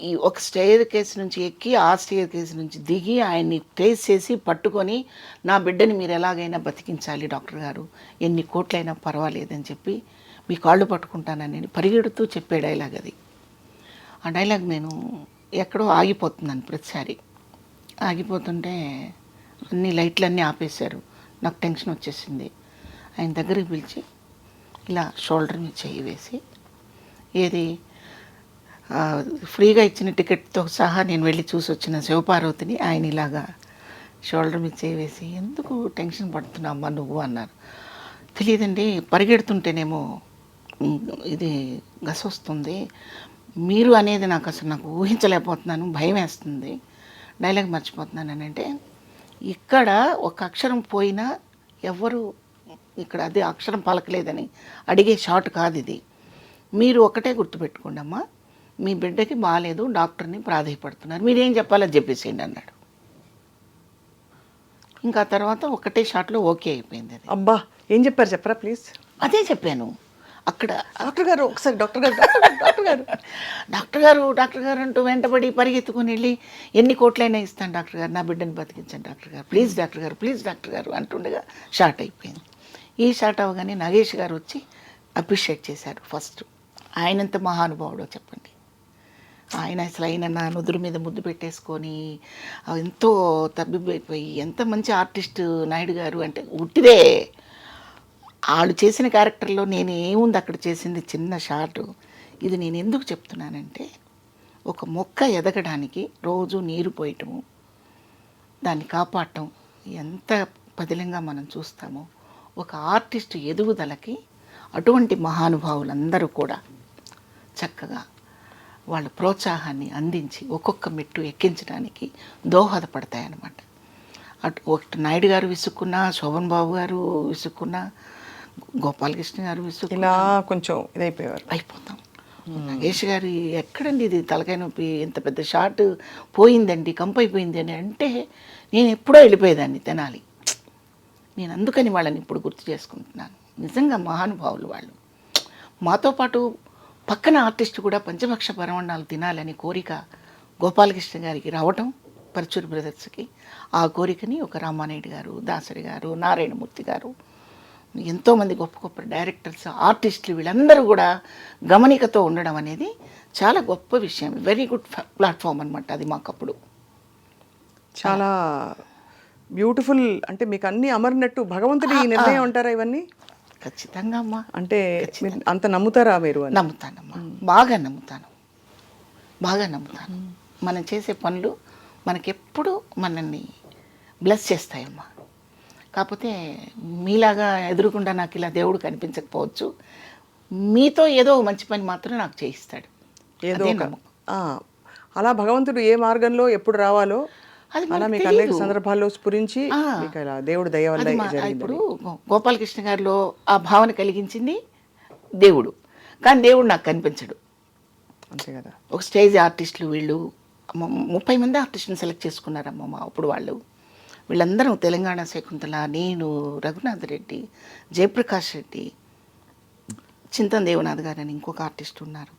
ఈ ఒక స్టేర్ కేసు నుంచి ఎక్కి ఆ స్టేర్ కేసు నుంచి దిగి ఆయన్ని ట్రేస్ చేసి పట్టుకొని, నా బిడ్డని మీరు ఎలాగైనా బతికించాలి డాక్టర్ గారు, ఎన్ని కోట్లైనా పర్వాలేదని చెప్పి మీ కాళ్ళు పట్టుకుంటానని పరిగెడుతూ చెప్పే డైలాగ్ అది. ఆ డైలాగ్ నేను ఎక్కడో ఆగిపోతున్నాను ప్రతిసారి. ఆగిపోతుంటే అన్ని లైట్లన్నీ ఆపేశారు. నాకు టెన్షన్ వచ్చేసింది. ఆయన దగ్గరికి పిలిచి ఇలా షోల్డర్ మీద చేయి వేసి, ఏది ఫ్రీగా ఇచ్చిన టికెట్తో సహా నేను వెళ్ళి చూసి వచ్చిన శివపార్వతిని ఆయన ఇలాగా షోల్డర్ మీద చేయి వేసి, ఎందుకు టెన్షన్ పడుతున్నామ్మా నువ్వు అన్నారు. తెలియదండి, పరిగెడుతుంటేనేమో ఇది గస వస్తుంది, మీరు అనేది నాకు ఊహించలేకపోతున్నాను, భయం వేస్తుంది, డైలాగ్ మర్చిపోతున్నాను అని. అంటే ఇక్కడ ఒక అక్షరం పోయినా ఎవ్వరు ఇక్కడ అదే అక్షరం పలకలేదని అడిగే షాట్ కాదు ఇది. మీరు ఒకటే గుర్తుపెట్టుకోండి అమ్మా, మీ బిడ్డకి బాగాలేదు, డాక్టర్ని ప్రాధాయపడుతున్నారు, మీరేం చెప్పాలో చెప్పేసేయండి అన్నాడు. ఇంకా తర్వాత ఒకటే షాట్లో ఓకే అయిపోయింది అది. అబ్బా, ఏం చెప్పారు చెప్పరా ప్లీజ్? అదే చెప్పాను అక్కడ. డాక్టర్ గారు ఒకసారి డాక్టర్ గారు డాక్టర్ గారు అంటూ వెంటబడి పరిగెత్తుకుని వెళ్ళి, ఎన్ని కోట్లైనా ఇస్తాను డాక్టర్ గారు, నా బిడ్డను బతికించండి డాక్టర్ గారు, ప్లీజ్ డాక్టర్ గారు, ప్లీజ్ డాక్టర్ గారు అంటుండగా షార్ట్ అయిపోయింది. ఈ షార్ట్ అవ్వగానే నాగేష్ గారు వచ్చి అప్రిషియేట్ చేశారు ఫస్ట్. ఆయనంత మహానుభావుడో చెప్పండి. ఆయన అసలు ఆయన నా నుదురు మీద ముద్దు పెట్టేసుకొని ఎంతో తబ్బిబ్బైపోయి, ఎంత మంచి ఆర్టిస్ట్ నాయుడు గారు అంటే ఉట్టిదే. వాళ్ళు చేసిన క్యారెక్టర్లో నేను ఏముంది అక్కడ చేసింది చిన్న షార్ట్. ఇది నేను ఎందుకు చెప్తున్నానంటే, ఒక మొక్క ఎదగడానికి రోజు నీరు పోయటము, దాన్ని కాపాడటం ఎంత పదిలంగా మనం చూస్తామో, ఒక ఆర్టిస్ట్ ఎదుగుదలకి అటువంటి మహానుభావులందరూ కూడా చక్కగా వాళ్ళ ప్రోత్సాహాన్ని అందించి ఒక్కొక్క మెట్టు ఎక్కించడానికి దోహదపడతాయన్నమాట. ఒకటి నాయుడు గారు విసుక్కున్నా, శోభన్ బాబు గారు విసుక్కున్నా, గోపాలకృష్ణ గారు విసుక్కున్నా కొంచెం ఇదైపోయారు, అయిపోతాం. నాగేష్ గారు ఎక్కడండి ఇది తలకాయ నొప్పి, ఇంత పెద్ద షాట్ పోయిందండి, కంపైపోయింది అని అంటే నేను ఎప్పుడో వెళ్ళిపోయేదాన్ని తెనాలి. నేను అందుకని వాళ్ళని ఇప్పుడు గుర్తు చేసుకుంటున్నాను. నిజంగా మహానుభావులు వాళ్ళు. మాతో పాటు పక్కన ఆర్టిస్ట్ కూడా పంచభక్ష పరమాన్నాలు తినాలని కోరిక గోపాలకృష్ణ గారికి రావటం పరచూరి బ్రదర్స్కి, ఆ కోరికని ఒక రామానాయుడు గారు, దాసరి గారు, నారాయణమూర్తి గారు, ఎంతోమంది గొప్ప గొప్ప డైరెక్టర్స్, ఆర్టిస్టులు వీళ్ళందరూ కూడా గమనికతో ఉండడం అనేది చాలా గొప్ప విషయం. వెరీ గుడ్ ప్లాట్ఫామ్ అనమాట అది మాకప్పుడు. చాలా బ్యూటిఫుల్. అంటే మీకు అన్ని అమరినట్టు భగవంతుడి ఈ నిర్ణయం అంటారా ఇవన్నీ? ఖచ్చితంగా అమ్మా. అంటే మీరు అంత నమ్ముతారా మీరు? నమ్ముతానమ్మా, బాగా నమ్ముతాను, బాగా నమ్ముతాను. మనం చేసే పనులు మనకెప్పుడు మనల్ని బ్లెస్ చేస్తాయమ్మా. కాకపోతే మీలాగా ఎదురుకుండా నాకు ఇలా దేవుడు కనిపించకపోవచ్చు, మీతో ఏదో మంచి పని మాత్రం నాకు చేయిస్తాడు. ఏదో అలా భగవంతుడు ఏ మార్గంలో ఎప్పుడు రావాలో అది అలా మీకు అనేక సందర్భాల్లో స్ఫురించి మీకు అలా దేవుడు దయ వల్ల ఇప్పుడు గోపాలకృష్ణ గారిలో ఆ భావన కలిగించింది దేవుడు, కానీ దేవుడు నాకు కనిపించడు. అంతే కదా. ఒక స్టేజ్ ఆర్టిస్టులు వీళ్ళు 30 మంది ఆర్టిస్టుని సెలెక్ట్ చేసుకున్నారమ్మ అప్పుడు వాళ్ళు. వీళ్ళందరూ తెలంగాణ శకుంతల, నేను, రఘునాథ్ రెడ్డి, జయప్రకాష్ రెడ్డి, చింతన్ దేవనాథ్ గారు అని ఇంకొక ఆర్టిస్ట్ ఉన్నారు.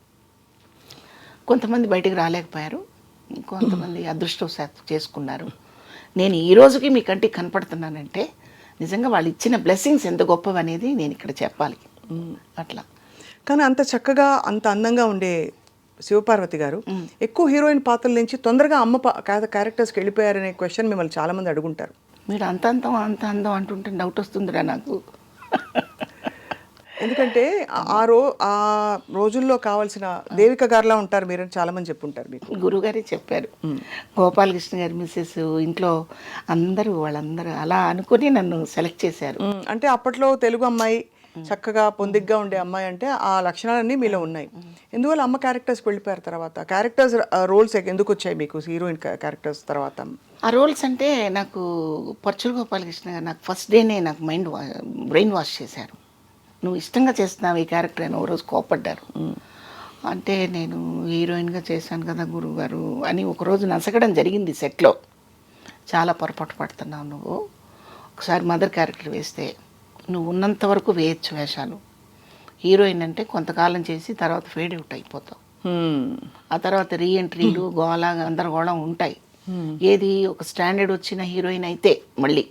కొంతమంది బయటికి రాలేకపోయారు, కొంతమంది అదృష్టవశాత్తు చేసుకున్నారు. నేను ఈ రోజుకి మీ కంటికి కనపడుతున్నానంటే నిజంగా వాళ్ళు ఇచ్చిన బ్లెస్సింగ్స్ ఎంత గొప్పవి అనేది నేను ఇక్కడ చెప్పాలి. అట్లా. కానీ అంత చక్కగా అంత అందంగా ఉండే శివపార్వతి గారు ఎక్కువ హీరోయిన్ పాత్రల నుంచి తొందరగా అమ్మ క్యారెక్టర్స్కి వెళ్ళిపోయారనే క్వశ్చన్ మిమ్మల్ని చాలామంది అడుగుంటారు. మీరు అంత అందం అంటుంటే డౌట్ వస్తుందిరా నాకు. ఎందుకంటే ఆ రోజుల్లో కావాల్సిన దేవిక గారిలా ఉంటారు మీరు అని చాలామంది చెప్పుంటారు. మీకు గురుగారే చెప్పారు. గోపాలకృష్ణ గారి మిస్సెస్ ఇంట్లో వాళ్ళందరూ అలా అనుకుని నన్ను సెలెక్ట్ చేశారు. అంటే అప్పట్లో తెలుగు అమ్మాయి, చక్కగా పొందిగ్గా ఉండే అమ్మాయి అంటే ఆ లక్షణాలన్నీ మీలో ఉన్నాయి. ఎందువల్ల అమ్మ క్యారెక్టర్స్కి వెళ్ళిపోయారు? తర్వాత క్యారెక్టర్స్ రోల్స్ ఎందుకు వచ్చాయి మీకు హీరోయిన్ క్యారెక్టర్స్ తర్వాత? ఆ రోల్స్ అంటే నాకు పరచూరి గోపాలకృష్ణ గారు నాకు ఫస్ట్ డేనే నాకు బ్రెయిన్ వాష్ చేశారు. నువ్వు ఇష్టంగా చేస్తున్నావు ఈ క్యారెక్టర్ అని ఓ రోజు కోపడ్డారు. అంటే నేను హీరోయిన్గా చేశాను కదా గురువుగారు అని ఒకరోజు నసగడం జరిగింది సెట్లో. చాలా పొరపాటు పడుతున్నావు నువ్వు, ఒకసారి మదర్ క్యారెక్టర్ వేస్తే నువ్వు ఉన్నంత వరకు వేయచ్చు వేషాలు. హీరోయిన్ అంటే కొంతకాలం చేసి తర్వాత ఫేడ్ అవుట్ అయిపోతావు. ఆ తర్వాత రీఎంట్రీలు గోళ గందరగోళం ఉంటాయి. ఏది ఒక స్టాండర్డ్ వచ్చిన హీరోయిన్ అయితే మళ్ళీ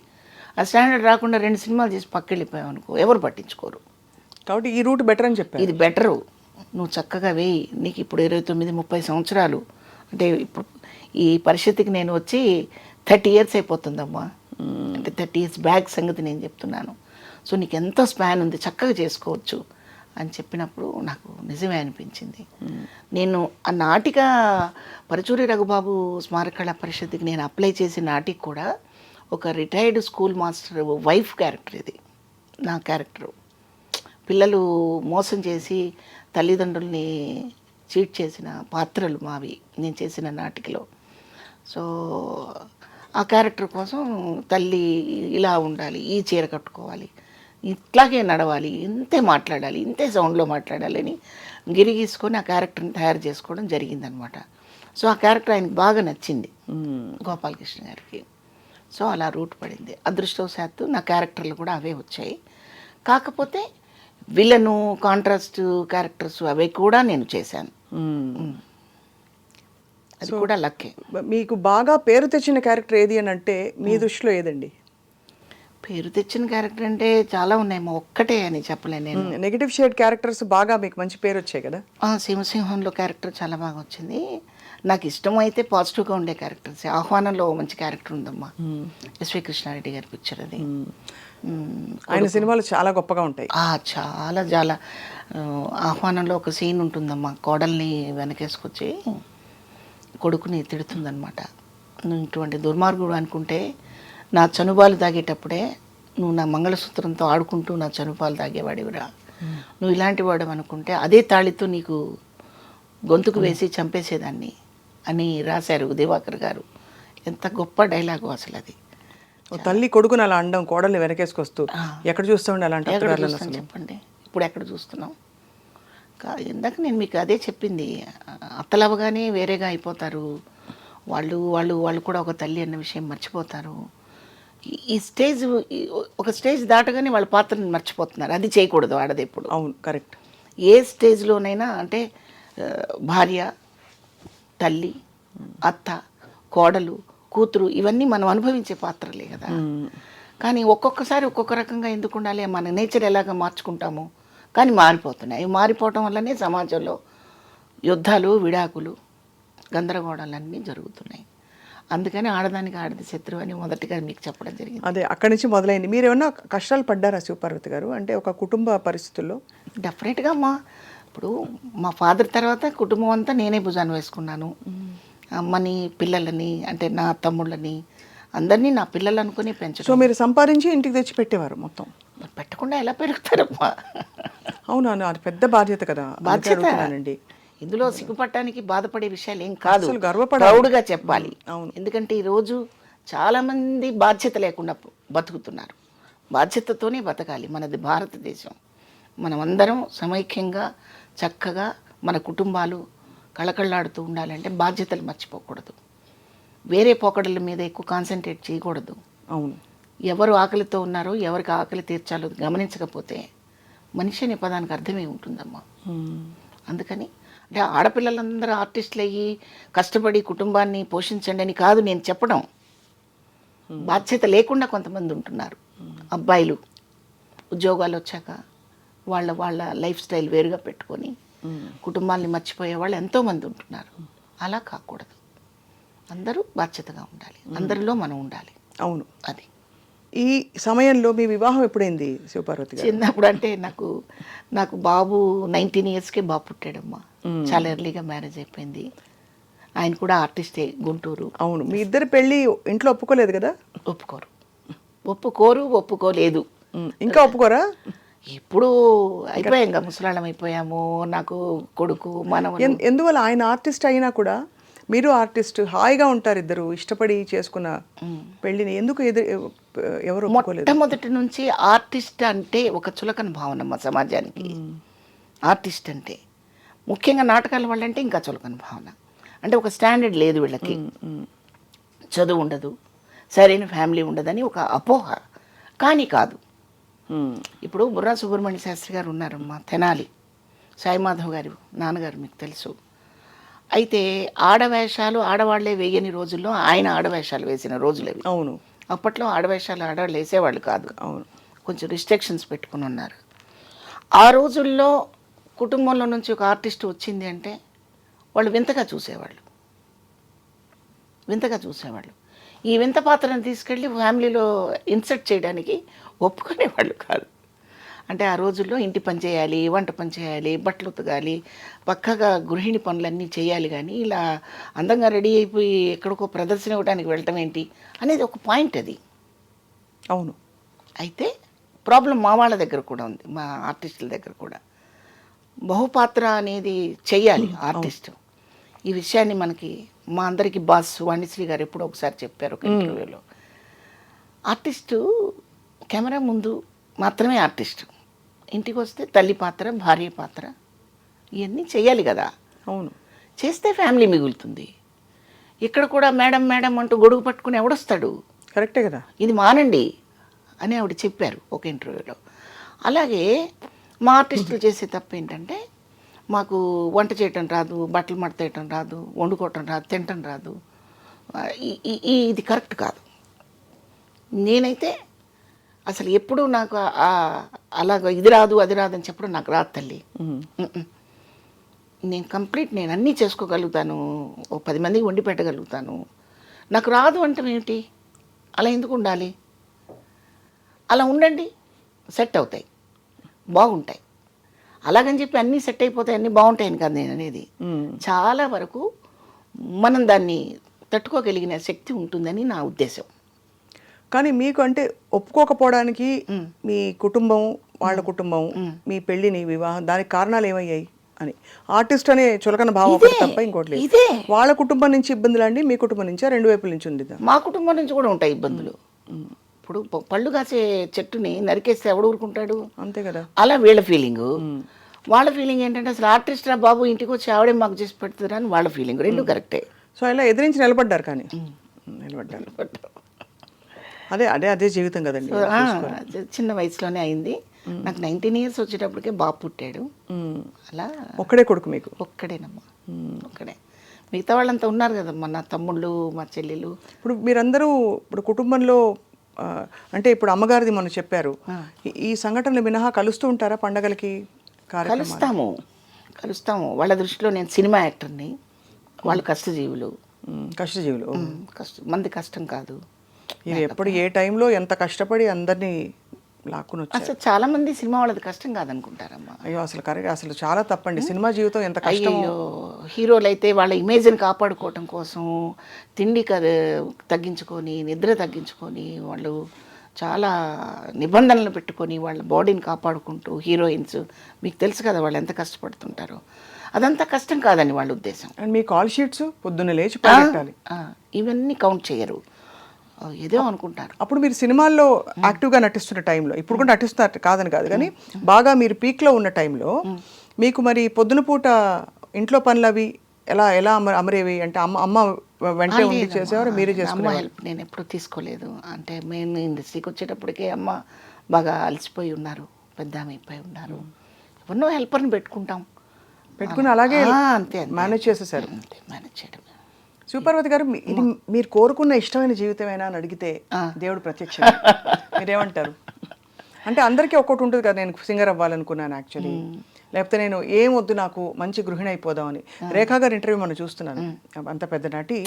ఆ స్టాండర్డ్ రాకుండా 2 సినిమాలు చేసి పక్కెళ్ళిపోయావు అనుకో, ఎవరు పట్టించుకోరు. కాబట్టి ఈ రూట్ బెటర్ అని చెప్పారు. ఇది బెటరు, నువ్వు చక్కగా వేయి. నీకు ఇప్పుడు 29-30 సంవత్సరాలు, అంటే ఇప్పుడు ఈ పరిస్థితికి నేను వచ్చి 30 years అయిపోతుందమ్మా. అంటే 30 years బ్యాక్ సంగతి నేను చెప్తున్నాను. సో నీకు ఎంతో స్పాన్ ఉంది, చక్కగా చేసుకోవచ్చు అని చెప్పినప్పుడు నాకు నిజమే అనిపించింది. నేను ఆ నాటిక పరచూరి రఘుబాబు స్మారక కళా పరిషత్కి నేను అప్లై చేసిన నాటిక కూడా ఒక retired school master wife character. ఇది నా క్యారెక్టరు. పిల్లలు మోసం చేసి తల్లిదండ్రుల్ని చీట్ చేసిన పాత్రలు మావి నేను చేసిన నాటికలో. సో ఆ క్యారెక్టర్ కోసం తల్లి ఇలా ఉండాలి, ఈ చీర కట్టుకోవాలి, ఇట్లాగే నడవాలి, ఇంతే మాట్లాడాలి, ఇంతే సౌండ్లో మాట్లాడాలి అని గిరిగీసుకొని ఆ క్యారెక్టర్ని తయారు చేసుకోవడం జరిగిందనమాట. సో ఆ క్యారెక్టర్ ఆయనకి బాగా నచ్చింది గోపాలకృష్ణ గారికి. సో అలా రూట్ పడింది. అదృష్టవశాత్తు నా క్యారెక్టర్లు కూడా అవే వచ్చాయి. కాకపోతే విలను, కాంట్రాస్ట్ క్యారెక్టర్స్ అవి కూడా నేను చేశాను. అది కూడా లక్కే. మీకు బాగా పేరు తెచ్చిన క్యారెక్టర్ ఏది అని అంటే మీ దృష్టిలో ఏదండి? పేరు తెచ్చిన క్యారెక్టర్ అంటే చాలా ఉన్నాయి, ఒక్కటే అని చెప్పలేను నేను. నెగిటివ్ షేడ్ క్యారెక్టర్స్ బాగా మీకు మంచి పేరు వచ్చాయి కదా? సింహసింహంలో క్యారెక్టర్ చాలా బాగా వచ్చింది. నాకు ఇష్టమైతే పాజిటివ్గా ఉండే క్యారెక్టర్స్. ఆహ్వానంలో మంచి క్యారెక్టర్ ఉందమ్మా, ఎస్వి కృష్ణారెడ్డి గారి పిక్చర్ అది. ఆయన సినిమాలు చాలా గొప్పగా ఉంటాయి. చాలా చాలా. ఆహ్వానంలో ఒక సీన్ ఉంటుందమ్మా, కోడల్ని వెనకేసుకొచ్చి కొడుకుని తిడుతుందనమాట. నువ్వు ఇటువంటి దుర్మార్గుడు అనుకుంటే నా చనుబాలు తాగేటప్పుడే నువ్వు నా మంగళసూత్రంతో ఆడుకుంటూ నా చనుపాలు తాగేవాడివిరా, నువ్వు ఇలాంటి వాడు అనుకుంటే అదే తాళితో నీకు గొంతుకు వేసి చంపేసేదాన్ని అని రాశారు దివాకర్ గారు. ఎంత గొప్ప డైలాగు అసలు అది. తల్లి కొడుకుని అలా అండం, కోడల్ని వెనకేసుకొస్తూ ఎక్కడ చూస్తామండి అలాంటి? చెప్పండి, ఇప్పుడు ఎక్కడ చూస్తున్నాం? ఇందాక నేను మీకు అదే చెప్పింది, అత్తలవగానే వేరేగా అయిపోతారు వాళ్ళు వాళ్ళు వాళ్ళు కూడా ఒక తల్లి అన్న విషయం మర్చిపోతారు. ఈ స్టేజ్, ఒక స్టేజ్ దాటగానే వాళ్ళ పాత్రని మర్చిపోతున్నారు. అది చేయకూడదు ఆడది ఎప్పుడు. అవును, కరెక్ట్. ఏ స్టేజ్లోనైనా అంటే భార్య, తల్లి, అత్త, కోడలు, కూతురు ఇవన్నీ మనం అనుభవించే పాత్రలే కదా. కానీ ఒక్కొక్కసారి ఒక్కొక్క రకంగా ఎందుకు ఉండాలి, మన నేచర్ ఎలాగ మార్చుకుంటామో కానీ మారిపోతున్నాయి. మారిపోవటం వల్లనే సమాజంలో యుద్ధాలు, విడాకులు, గందరగోళాలన్నీ జరుగుతున్నాయి. అందుకని ఆడదానికి ఆడది శత్రువు అని మొదటిగా మీకు చెప్పడం జరిగింది. అదే అక్కడి నుంచి మొదలైంది. మీరు ఏమన్నా కష్టాలు పడ్డారా శివపార్వతి గారు, అంటే ఒక కుటుంబ పరిస్థితుల్లో? డెఫినెట్గా ఇప్పుడు మా ఫాదర్ తర్వాత కుటుంబం అంతా నేనే భుజాన్ని వేసుకున్నాను. అమ్మని, పిల్లలని, అంటే నా తమ్ముళ్ళని అందరినీ నా పిల్లలు అనుకుని పెంచడం. సో మీరు సంపాదించి ఇంటికి తెచ్చి పెట్టేవారు మొత్తం? పెట్టకుండా ఎలా పెరుగుతారమ్మా? అవునా, అది పెద్ద బాధ్యత కదా. బాధ్యత అండి, ఇందులో సిగ్గుపడటానికి బాధపడే విషయాలు ఏం కాదు, గర్వపడాలి, ప్రౌడ్గా చెప్పాలి. అవును. ఎందుకంటే ఈరోజు చాలామంది బాధ్యత లేకుండా బతుకుతున్నారు. బాధ్యతతోనే బతకాలి. మనది భారతదేశం. మనమందరం సమైక్యంగా చక్కగా మన కుటుంబాలు కళకళలాడుతూ ఉండాలంటే బాధ్యతలు మర్చిపోకూడదు. వేరే పోకడల మీద ఎక్కువ కాన్సన్ట్రేట్ చేయకూడదు. అవును. ఎవరు ఆకలితో ఉన్నారో, ఎవరికి ఆకలి తీర్చాలో గమనించకపోతే మనిషి అనే పదానికి అర్థమే ఉంటుందమ్మా. అందుకని అంటే ఆడపిల్లలందరూ ఆర్టిస్టులు అయ్యి కష్టపడి కుటుంబాన్ని పోషించండి అని కాదు నేను చెప్పడం. బాధ్యత లేకుండా కొంతమంది ఉంటున్నారు. అబ్బాయిలు ఉద్యోగాలు వచ్చాక వాళ్ళ లైఫ్ స్టైల్ వేరుగా పెట్టుకొని కుటుంబాన్ని మర్చిపోయే వాళ్ళు ఎంతోమంది ఉంటున్నారు. అలా కాకూడదు. అందరూ బాధ్యతగా ఉండాలి. అందరిలో మనం ఉండాలి. అవును. అది ఈ సమయంలో మీ వివాహం ఎప్పుడైంది శివపార్వతి గారు? చిన్నప్పుడు అంటే నాకు బాబు 19 ఇయర్స్కే బాబు పుట్టాడమ్మా. చాలా ఎర్లీగా మ్యారేజ్ అయిపోయింది. ఆయన కూడా ఆర్టిస్టే, గుంటూరు. అవును. మీ ఇద్దరు పెళ్ళి ఇంట్లో ఒప్పుకోలేదు కదా? ఒప్పుకోలేదు. ఇంకా ఒప్పుకోరా? ఇప్పుడు అయిపోయాం, ముసలాళ్ళం అయిపోయాము. నాకు కొడుకు, మనవలు. ఎందువల్ల? ఆయన ఆర్టిస్ట్ అయినా కూడా మీరు ఆర్టిస్ట్, హాయిగా ఉంటారు ఇద్దరు, ఇష్టపడి చేసుకున్న పెళ్ళిని ఎందుకు ఎవరు ఒప్పుకోలేదు? మొట్టమొదటి నుంచి ఆర్టిస్ట్ అంటే ఒక చులకన భావన మా సమాజానికి. ఆర్టిస్ట్ అంటే ముఖ్యంగా నాటకాల వాళ్ళంటే ఇంకా చులకన భావన. అంటే ఒక స్టాండర్డ్ లేదు వీళ్ళకి, చదువు ఉండదు, సరైన ఫ్యామిలీ ఉండదని ఒక అపోహ. కానీ కాదు. ఇప్పుడు బుర్రా సుబ్రహ్మణ్య శాస్త్రి గారు ఉన్నారమ్మా, తెనాలి సాయిమాధవ్ గారు నాన్నగారు, మీకు తెలుసు. అయితే ఆడవేషాలు ఆడవాళ్లే వేయని రోజుల్లో ఆయన ఆడవేషాలు వేసిన రోజులేవి. అవును. అప్పట్లో ఆడవేషాలు ఆడవాళ్ళు వేసేవాళ్ళు కాదు. అవును. కొంచెం రిస్ట్రిక్షన్స్ పెట్టుకుని ఉన్నారు. ఆ రోజుల్లో కుటుంబంలో నుంచి ఒక ఆర్టిస్ట్ వచ్చింది అంటే వాళ్ళు వింతగా చూసేవాళ్ళు. ఈ వింత పాత్రను తీసుకెళ్ళి ఫ్యామిలీలో ఇన్సర్ట్ చేయడానికి ఒప్పుకునేవాళ్ళు కాదు. అంటే ఆ రోజుల్లో ఇంటి పని చేయాలి, వంట పని చేయాలి, బట్టలు ఉతకాలి, పక్కగా గృహిణి పనులన్నీ చేయాలి. కానీ ఇలా అందంగా రెడీ అయిపోయి ఎక్కడికో ప్రదర్శన ఇవ్వడానికి వెళ్ళటం ఏంటి అనేది ఒక పాయింట్ అది. అవును. అయితే ప్రాబ్లం మా వాళ్ళ దగ్గర కూడా ఉంది, మా ఆర్టిస్టుల దగ్గర కూడా. బహుపాత్ర అనేది చెయ్యాలి ఆర్టిస్ట్. ఈ విషయాన్ని మనకి మా అందరికీ బాస్ వాణిశ్రీ గారు ఎప్పుడో ఒకసారి చెప్పారు ఒక ఇంటర్వ్యూలో. ఆర్టిస్టు కెమెరా ముందు మాత్రమే ఆర్టిస్టు, ఇంటికి వస్తే తల్లి పాత్ర, భార్య పాత్ర, ఇవన్నీ చెయ్యాలి కదా. అవును. చేస్తే ఫ్యామిలీ మిగులుతుంది. ఇక్కడ కూడా మేడం మేడం అంటూ గొడుగు పట్టుకుని ఎవడొస్తాడు? కరెక్టే కదా. ఇది మానండి అని ఆవిడ చెప్పారు ఒక ఇంటర్వ్యూలో. అలాగే మా ఆర్టిస్టులు చేసే తప్పు ఏంటంటే, మాకు వంట చేయటం రాదు, బట్టలు మడతేయటం రాదు, వండుకోవటం రాదు, తినటం రాదు. ఇది కరెక్ట్ కాదు. నేనైతే అసలు ఎప్పుడు నాకు అలాగ ఇది రాదు అది రాదు అని చెప్పడం నాకు రాదు తల్లి. నేను అన్నీ చేసుకోగలుగుతాను, ఓ 10 మందికి వండి పెట్టగలుగుతాను. నాకు రాదు అంటే ఏమిటి? అలా ఎందుకు ఉండాలి? అలా ఉండండి, సెట్ అవుతాయి, బాగుంటాయి. అలాగని చెప్పి అన్నీ సెట్ అయిపోతాయి, అన్నీ బాగుంటాయని కాదు నేను అనేది. చాలా వరకు మనం దాన్ని తట్టుకోగలిగిన శక్తి ఉంటుందని నా ఉద్దేశం. కానీ మీకు అంటే ఒప్పుకోకపోవడానికి మీ కుటుంబం, వాళ్ళ కుటుంబం, మీ పెళ్ళిని, వివాహం, దానికి కారణాలు ఏమయ్యాయి అని? ఆర్టిస్ట్ అనే చులకన భావం ఒకటి తప్ప ఇంకోటి లేదు. వాళ్ళ కుటుంబం నుంచి ఇబ్బందులు అండి, మీ కుటుంబం నుంచా? 2 వైపుల నుంచి ఉంది? మా కుటుంబం నుంచి కూడా ఉంటాయి ఇబ్బందులు. ఇప్పుడు పళ్ళు కాసే చెట్టుని నరికేస్తే ఎవడు ఊరుకుంటాడు? అంతే కదా. అలా వీళ్ళ ఫీలింగు. వాళ్ళ ఫీలింగ్ ఏంటంటే అసలు ఆర్టిస్ట్ రా బాబు, ఇంటికి వచ్చి ఆవిడే మాకు చేసి పెడుతుందా అని వాళ్ళ ఫీలింగ్. రెండు కరెక్టే. సో ఇలా ఎదిరించి నిలబడ్డారు. కానీ నిలబడ్డారు. అదే జీవితం కదండి. చిన్న వయసులోనే అయింది. నాకు 19 ఇయర్స్ వచ్చేటప్పటికే బాబు పుట్టాడు. అలా ఒక్కడే కొడుకు మీకు? ఒక్కడేనమ్మా, ఒక్కడే. మిగతా వాళ్ళంతా ఉన్నారు కదమ్మా, నా తమ్ముళ్ళు, మా చెల్లెలు. ఇప్పుడు మీరందరూ ఇప్పుడు కుటుంబంలో అంటే ఇప్పుడు అమ్మగారిది మొన్న చెప్పారు, ఈ సంఘటనలు మినహా కలుస్తూ ఉంటారా పండగలకి? కలుస్తాము. వాళ్ళ దృష్టిలో నేను సినిమా యాక్టర్ని, వాళ్ళు కష్టజీవులు. కష్టజీవులు. మంది కష్టం కాదు. ఇది ఎప్పుడు ఏ టైంలో ఎంత కష్టపడి అందరినీ లాక్కుని వచ్చారు. అసలు చాలా మంది సినిమా వాళ్ళది కష్టం కాదనుకుంటారమ్మా. అయ్యో అసలు కరెక్ట్, అసలు చాలా తప్పండి. సినిమా జీవితం ఎంత కష్టం. అయ్యో, హీరోలు అయితే వాళ్ళ ఇమేజ్ని కాపాడుకోవటం కోసం తిండి తగ్గించుకొని, నిద్ర తగ్గించుకొని, వాళ్ళు చాలా నిబంధనలు పెట్టుకొని వాళ్ళ బాడీని కాపాడుకుంటూ, హీరోయిన్స్ మీకు తెలుసు కదా వాళ్ళు ఎంత కష్టపడుతుంటారో. అదంతా కష్టం కాదని వాళ్ళ ఉద్దేశం. అండ్ మీ కాల్ షీట్స్ పొద్దున్న లేచి పరిగెట్టాలి, ఇవన్నీ కౌంట్ చేయరు, ఏదో అనుకుంటారు. అప్పుడు మీరు సినిమాల్లో యాక్టివ్గా నటిస్తున్న టైంలో, ఇప్పుడు కూడా నటిస్తున్నారు కాదని కాదు కానీ, బాగా మీరు పీక్లో ఉన్న టైంలో మీకు మరి పొద్దున పూట ఇంట్లో పనులు అవి ఎలా ఎలా అమరేవి? అంటే అమ్మ వెంటనే ఉండి చేసేవారు, మీరే చేసుకునే? హెల్ప్ నేను ఎప్పుడు తీసుకోలేదు. అంటే మేము ఇండస్ట్రీకి వచ్చేటప్పటికే అమ్మ బాగా అలసిపోయి ఉన్నారు, పెద్ద ఆమె అయిపోయి ఉన్నారు. ఎవరినో హెల్పర్ని పెట్టుకుని అలాగే అంతే మేనేజ్ చేసేసారు. అంతే, మేనేజ్ చేయడం. శివపార్వతి గారు, ఇది మీరు కోరుకున్న ఇష్టమైన జీవితమేనా అని అడిగితే దేవుడు ప్రత్యక్ష మీరేమంటారు? అంటే అందరికీ ఒక్కటి ఉంటుంది కదా, నేను సింగర్ అవ్వాలనుకున్నాను యాక్చువల్లీ, లేకపోతే నేను ఏం వద్దు నాకు మంచి గృహిణి అయిపోదామని. రేఖా గారి ఇంటర్వ్యూ మనం చూస్తున్నాను, అంత పెద్ద నటి,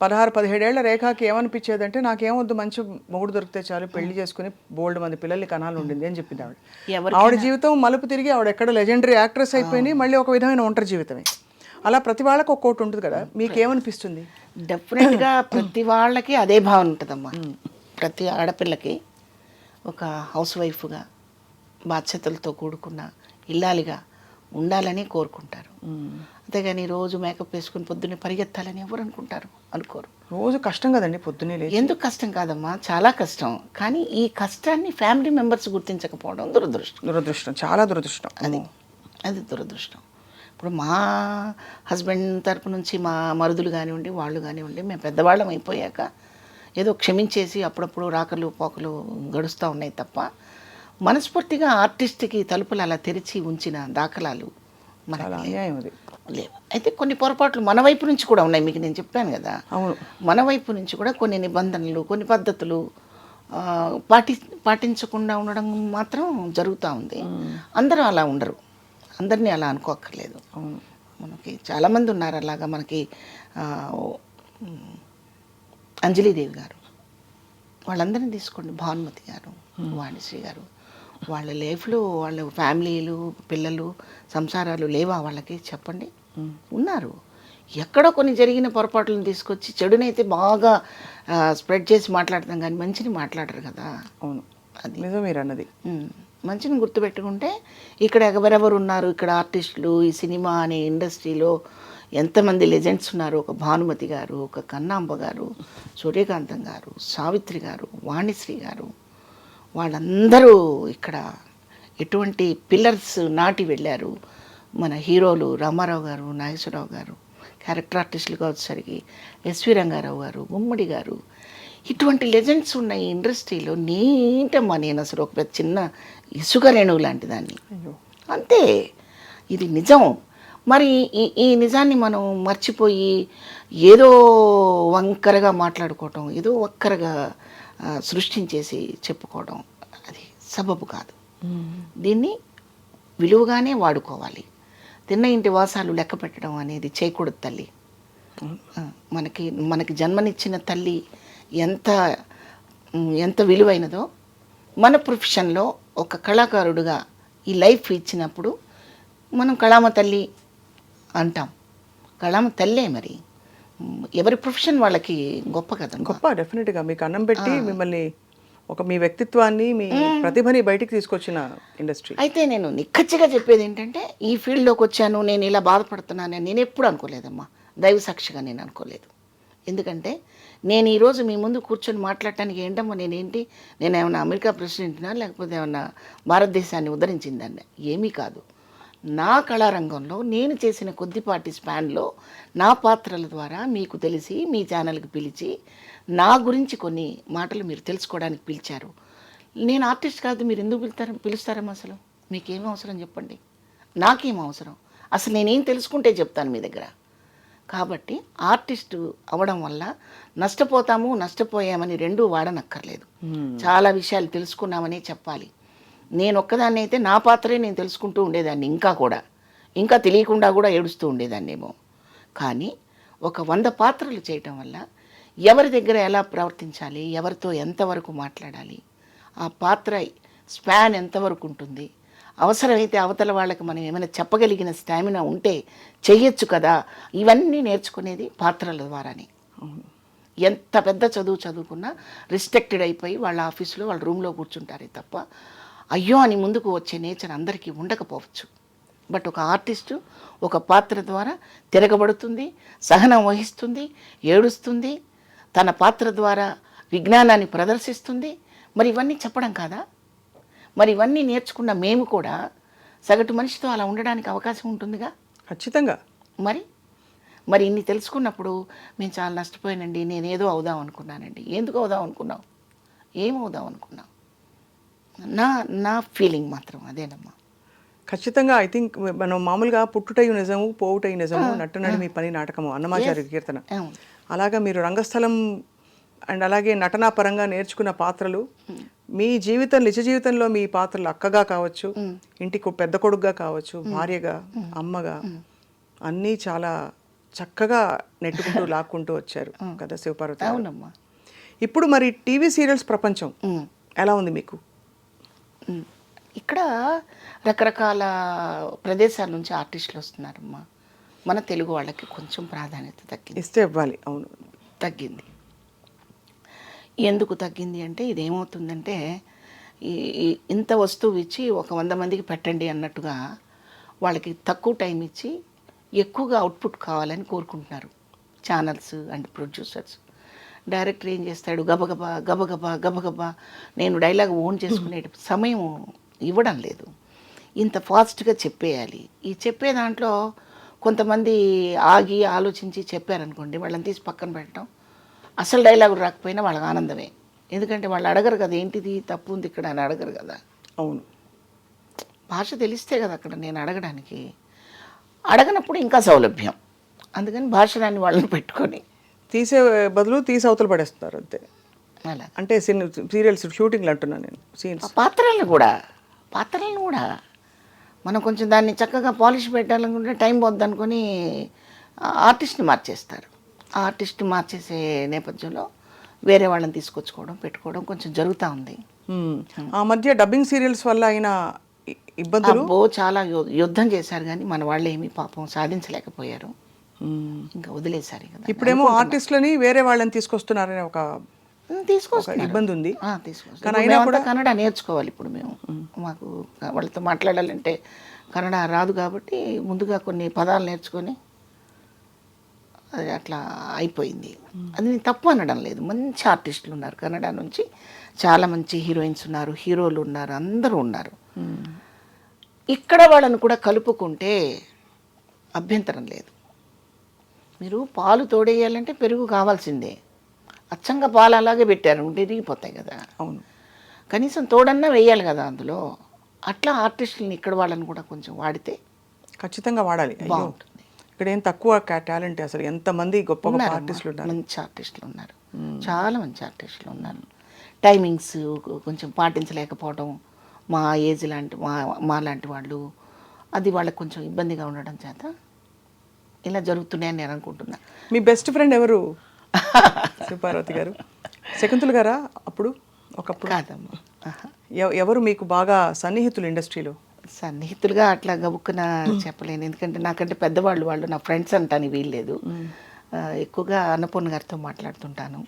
16-17 ఏళ్ల రేఖాకి ఏమనిపించేది అంటే, నాకేమొద్దు మంచి మొగుడు దొరికితే చాలు, పెళ్లి చేసుకుని బోల్డ్ మంది పిల్లల్ని కనాలు ఉండింది అని చెప్పింది ఆవిడ. ఆవిడ జీవితం మలుపు తిరిగి ఆవిడ ఎక్కడ లెజెండరీ యాక్ట్రెస్ అయిపోయింది, మళ్ళీ ఒక విధమైన ఒంటరి జీవితమే. అలా ప్రతి వాళ్ళకి ఒక్కోటి ఉంటుంది కదా, మీకేమనిపిస్తుంది? డెఫినెట్గా ప్రతి వాళ్ళకి అదే భావన ఉంటుందమ్మా. ప్రతి ఆడపిల్లకి ఒక హౌస్ వైఫ్గా బాధ్యతలతో కూడుకున్న ఇల్లాలిగా ఉండాలని కోరుకుంటారు. అంతేగాని రోజు మేకప్ వేసుకుని పొద్దున్నే పరిగెత్తాలని ఎవరు అనుకోరు. రోజు కష్టం కదండి పొద్దున్నే లేచి. ఎందుకు కష్టం కాదమ్మా, చాలా కష్టం. కానీ ఈ కష్టాన్ని ఫ్యామిలీ మెంబర్స్ గుర్తించకపోవడం దురదృష్టం, చాలా దురదృష్టం. అది దురదృష్టం. ఇప్పుడు మా హస్బెండ్ తరపు నుంచి మా మరుదులు కానివ్వండి, వాళ్ళు కానివ్వండి, మేము పెద్దవాళ్ళం అయిపోయాక ఏదో క్షమించేసి అప్పుడప్పుడు రాకలు పోకలు గడుస్తూ ఉన్నాయి తప్ప, మనస్ఫూర్తిగా ఆర్టిస్ట్కి తలుపులు అలా తెరిచి ఉంచిన దాఖలాలు లేవు. అయితే కొన్ని పొరపాట్లు మన వైపు నుంచి కూడా ఉన్నాయి, మీకు నేను చెప్పాను కదా. అవును, మన వైపు నుంచి కూడా కొన్ని నిబంధనలు, కొన్ని పద్ధతులు పాటించకుండా ఉండడం మాత్రం జరుగుతూ ఉంది. అందరూ అలా ఉండరు, అందరినీ అలా అనుకోక్కర్లేదు. మనకి చాలామంది ఉన్నారు అలాగా. మనకి అంజలీదేవి గారు, వాళ్ళందరినీ తీసుకోండి, భానుమతి గారు, వాణిశ్రీ గారు, వాళ్ళ లైఫ్లో వాళ్ళ ఫ్యామిలీలు, పిల్లలు, సంసారాలు లేవా వాళ్ళకి? చెప్పండి, ఉన్నారు. ఎక్కడో కొన్ని జరిగిన పొరపాట్లను తీసుకొచ్చి చెడునైతే బాగా స్ప్రెడ్ చేసి మాట్లాడతాం కానీ మంచిని మాట్లాడరు కదా. అవును, అది నిజం మీరు అన్నది. మంచిని గుర్తుపెట్టుకుంటే ఇక్కడ ఎవరెవరు ఉన్నారు, ఇక్కడ ఆర్టిస్టులు, ఈ సినిమా అనే ఇండస్ట్రీలో ఎంతమంది లెజెండ్స్ ఉన్నారు. ఒక భానుమతి గారు, ఒక కన్నాంబ గారు, సూర్యకాంతం గారు, సావిత్రి గారు, వాణిశ్రీ గారు, వాళ్ళందరూ ఇక్కడ ఎటువంటి పిల్లర్స్ నాటి వెళ్ళారు. మన హీరోలు రామారావు గారు, నాగేశ్వరరావు గారు, క్యారెక్టర్ ఆర్టిస్టులుగా వచ్చేసరికి ఎస్వి రంగారావు గారు, గుమ్మడి గారు, ఇటువంటి లెజెండ్స్ ఉన్న ఈ ఇండస్ట్రీలో నేంటమ్మా నేను అసలు ఒక పెద్ద చిన్న ఇసుక రేణువు లాంటి దాన్ని. అంతే, ఇది నిజం. మరి ఈ నిజాన్ని మనం మర్చిపోయి ఏదో వంకరగా మాట్లాడుకోవటం, ఏదో ఒక్కరగా సృష్టించేసి చెప్పుకోవడం అది సబబు కాదు. దీన్ని విలువగానే వాడుకోవాలి. తిన్న ఇంటి వాసాలు లెక్క పెట్టడం అనేది చేయకూడదు తల్లి. మనకి జన్మనిచ్చిన తల్లి ఎంత విలువైనదో, మన ప్రొఫెషన్లో ఒక కళాకారుడుగా ఈ లైఫ్ ఇచ్చినప్పుడు మనం కళామ తల్లి అంటాం. కళామ తల్లే మరి. ఎవరి ప్రొఫెషన్ వాళ్ళకి గొప్ప కదా. గొప్ప, డెఫినెట్గా. మీకు అన్నం పెట్టి మిమ్మల్ని మీ వ్యక్తిత్వాన్ని, మీ ప్రతిభని బయటికి తీసుకొచ్చిన ఇండస్ట్రీ. అయితే నేను నిక్కచ్చిగా చెప్పేది ఏంటంటే, ఈ ఫీల్డ్లోకి వచ్చాను, నేను ఇలా బాధపడుతున్నానని నేను ఎప్పుడు అనుకోలేదమ్మా. దైవ సాక్షిగా నేను అనుకోలేదు. ఎందుకంటే నేను ఈరోజు మీ ముందు కూర్చొని మాట్లాడటానికి ఏంటమ్మా, నేను ఏమన్నా అమెరికా ప్రెసిడెంట్నా, లేకపోతే ఏమన్నా భారతదేశాన్ని ఉద్ధరించిందండి? ఏమీ కాదు. నా కళారంగంలో నేను చేసిన కొద్దిపాటి స్పాన్లో నా పాత్రల ద్వారా మీకు తెలిసి మీ ఛానల్కి పిలిచి నా గురించి కొన్ని మాటలు మీరు తెలుసుకోవడానికి పిలిచారు. నేను ఆర్టిస్ట్ కాదు, మీరు ఎందుకు పిలుస్తారమ్మా? అసలు మీకేం అవసరం చెప్పండి, నాకేం అవసరం? అసలు నేనేం తెలుసుకుంటే చెప్తాను మీ దగ్గర. కాబట్టి ఆర్టిస్టు అవడం వల్ల నష్టపోతాము నష్టపోయామని రెండూ వాడనక్కర్లేదు. చాలా విషయాలు తెలుసుకున్నామని చెప్పాలి. నేను ఒక్కదాన్ని అయితే నా పాత్రే నేను తెలుసుకుంటూ ఉండేదాన్ని, ఇంకా తెలియకుండా కూడా ఏడుస్తూ ఉండేదాన్నేమో. కానీ ఒక 100 పాత్రలు చేయటం వల్ల ఎవరి దగ్గర ఎలా ప్రవర్తించాలి, ఎవరితో ఎంతవరకు మాట్లాడాలి, ఆ పాత్ర స్పాన్ ఎంతవరకు ఉంటుంది, అవసరమైతే అవతల వాళ్ళకి మనం ఏమైనా చెప్పగలిగిన స్టామినా ఉంటే చెయ్యొచ్చు కదా, ఇవన్నీ నేర్చుకునేది పాత్రల ద్వారానే. ఎంత పెద్ద చదువు చదువుకున్నా రిస్ట్రిక్టెడ్ అయిపోయి వాళ్ళ ఆఫీసులో వాళ్ళ రూమ్లో కూర్చుంటారే తప్ప అయ్యో అని ముందుకు వచ్చే నేచర్ అందరికీ ఉండకపోవచ్చు. బట్ ఒక ఆర్టిస్టు ఒక పాత్ర ద్వారా తిరగబడుతుంది, సహనం వహిస్తుంది, ఏడుస్తుంది, తన పాత్ర ద్వారా విజ్ఞానాన్ని ప్రదర్శిస్తుంది. మరి ఇవన్నీ చెప్పడం కాదా? మరి ఇవన్నీ నేర్చుకున్న మేము కూడా సగటు మనిషితో అలా ఉండడానికి అవకాశం ఉంటుందిగా. ఖచ్చితంగా. మరి ఇన్ని తెలుసుకున్నప్పుడు మేము చాలా నష్టపోయానండి, నేనేదో అవుదాం అనుకున్నానండి. ఎందుకు అవుదాం అనుకున్నావు? ఏమవుదాం అనుకున్నావు? నా ఫీలింగ్ మాత్రం అదేనమ్మా. ఖచ్చితంగా. ఐ థింక్ మనం మామూలుగా పుట్టుటై నిజము పోవుటై నిజము నటనడి మీ పని నాటకము అన్నమాచార్య కీర్తన. అలాగా మీరు రంగస్థలం అండ్ అలాగే నటనా పరంగా నేర్చుకున్న పాత్రలు మీ నిజ జీవితంలో మీ పాత్రలు అక్కగా కావచ్చు, ఇంటికి పెద్ద కొడుకుగా కావచ్చు, భార్యగా, అమ్మగా అన్నీ చాలా చక్కగా నెట్టుకుంటూ లాక్కుంటూ వచ్చారు కదా శివపార్వతి. అవునమ్మా. ఇప్పుడు మరి టీవీ సీరియల్స్ ప్రపంచం ఎలా ఉంది మీకు? ఇక్కడ రకరకాల ప్రదేశాల నుంచి ఆర్టిస్టులు వస్తున్నారమ్మా. మన తెలుగు వాళ్ళకి కొంచెం ప్రాధాన్యత తగ్గింది. ఇస్తే ఇవ్వాలి. అవును, తగ్గింది. ఎందుకు తగ్గింది అంటే ఇదేమవుతుందంటే ఇంత వస్తువు ఇచ్చి ఒక 100 మందికి పెట్టండి అన్నట్టుగా వాళ్ళకి తక్కువ టైం ఇచ్చి ఎక్కువగా అవుట్పుట్ కావాలని కోరుకుంటున్నారు ఛానల్స్ అండ్ ప్రొడ్యూసర్స్. డైరెక్టర్ ఏం చేస్తాడు, గబగబా గబగబా గబగబా నేను డైలాగ్ ఓన్ చేసుకునే సమయం ఇవ్వడం లేదు. ఇంత ఫాస్ట్గా చెప్పేయాలి. ఈ చెప్పే దాంట్లో కొంతమంది ఆగి ఆలోచించి చెప్పారనుకోండి, వాళ్ళని తీసి పక్కన పెట్టడం, అసలు డైలాగులు రాకపోయినా వాళ్ళకి ఆనందమే. ఎందుకంటే వాళ్ళు అడగరు కదా, ఏంటిది తప్పు ఉంది ఇక్కడ అని అడగరు కదా. అవును, భాష తెలిస్తే కదా అక్కడ నేను అడగడానికి. అడగనప్పుడు ఇంకా సౌలభ్యం. అందుకని భాషరాన్ని వాళ్ళని పెట్టుకొని తీసే బదులు తీసి అవతల పడేస్తున్నారు అంతే. అలా అంటే సీరియల్స్ షూటింగ్లు అంటున్నాను నేను. సీన్స్ పాత్రలను కూడా మనం కొంచెం దాన్ని చక్కగా పాలిష్ పెట్టాలనుకుంటే టైం పోద్ది అనుకొని ఆర్టిస్ట్ని మార్చేస్తారు. ఆ ఆర్టిస్ట్ని మార్చేసే నేపథ్యంలో వేరే వాళ్ళని తీసుకొచ్చుకోవడం పెట్టుకోవడం కొంచెం జరుగుతూ ఉంది. ఆ మధ్య డబ్బింగ్ సీరియల్స్ వల్ల అయిన ఇబ్బందులు చాలా యుద్ధం చేశారు, కానీ మన వాళ్ళు ఏమీ పాపం సాధించలేకపోయారు, ఇంకా వదిలేశారు కదా. ఇప్పుడేమో ఆర్టిస్టులని వేరే వాళ్ళని తీసుకొస్తున్నారనే ఒక ఇబ్బంది ఉంది. కన్నడ నేర్చుకోవాలి ఇప్పుడు మేము. మాకు వాళ్ళతో మాట్లాడాలంటే కన్నడ రాదు కాబట్టి ముందుగా కొన్ని పదాలు నేర్చుకొని అది అట్లా అయిపోయింది. అది నేను తప్పు అనడం లేదు. మంచి ఆర్టిస్టులు ఉన్నారు కన్నడ నుంచి, చాలా మంచి హీరోయిన్స్ ఉన్నారు, హీరోలు ఉన్నారు, అందరూ ఉన్నారు. ఇక్కడ వాళ్ళని కూడా కలుపుకుంటే అభ్యంతరం లేదు. మీరు పాలు తోడేయాలంటే పెరుగు కావాల్సిందే. అచ్చంగా పాలు అలాగే పెట్టారు విరిగిపోతాయి కదా. అవును, కనీసం తోడన్నా వేయాలి కదా అందులో. అట్లా ఆర్టిస్టులని ఇక్కడ వాళ్ళని కూడా కొంచెం వాడితే ఖచ్చితంగా వాడాలి. బాగుంటుంది. ఇక్కడ ఏం తక్కువ టాలెంట్, అసలు ఎంతమంది గొప్ప గొప్ప ఆర్టిస్టులు ఉన్నారు. మంచి ఆర్టిస్టులు ఉన్నారు, చాలా మంచి ఆర్టిస్టులు ఉన్నారు. టైమింగ్స్ కొంచెం పాటించలేకపోవడం, మా ఏజ్ లాంటి మా లాంటి వాళ్ళు, అది వాళ్ళకి కొంచెం ఇబ్బందిగా ఉండడం చేత ఇలా జరుగుతున్నాయని నేను అనుకుంటున్నా. మీ బెస్ట్ ఫ్రెండ్ ఎవరు శివపార్వతి గారు? శకుంతల గారా? అప్పుడు ఒకప్పుడు కాదమ్మా. ఎవరు మీకు బాగా సన్నిహితులు ఇండస్ట్రీలో? సన్నిహితులుగా అట్లా గబుక్కున చెప్పలేను, ఎందుకంటే నాకంటే పెద్దవాళ్ళు వాళ్ళు నా ఫ్రెండ్స్ అంటాను వీల్లేదు. ఎక్కువగా అన్నపూర్ణ గారితో మాట్లాడుతుంటాను,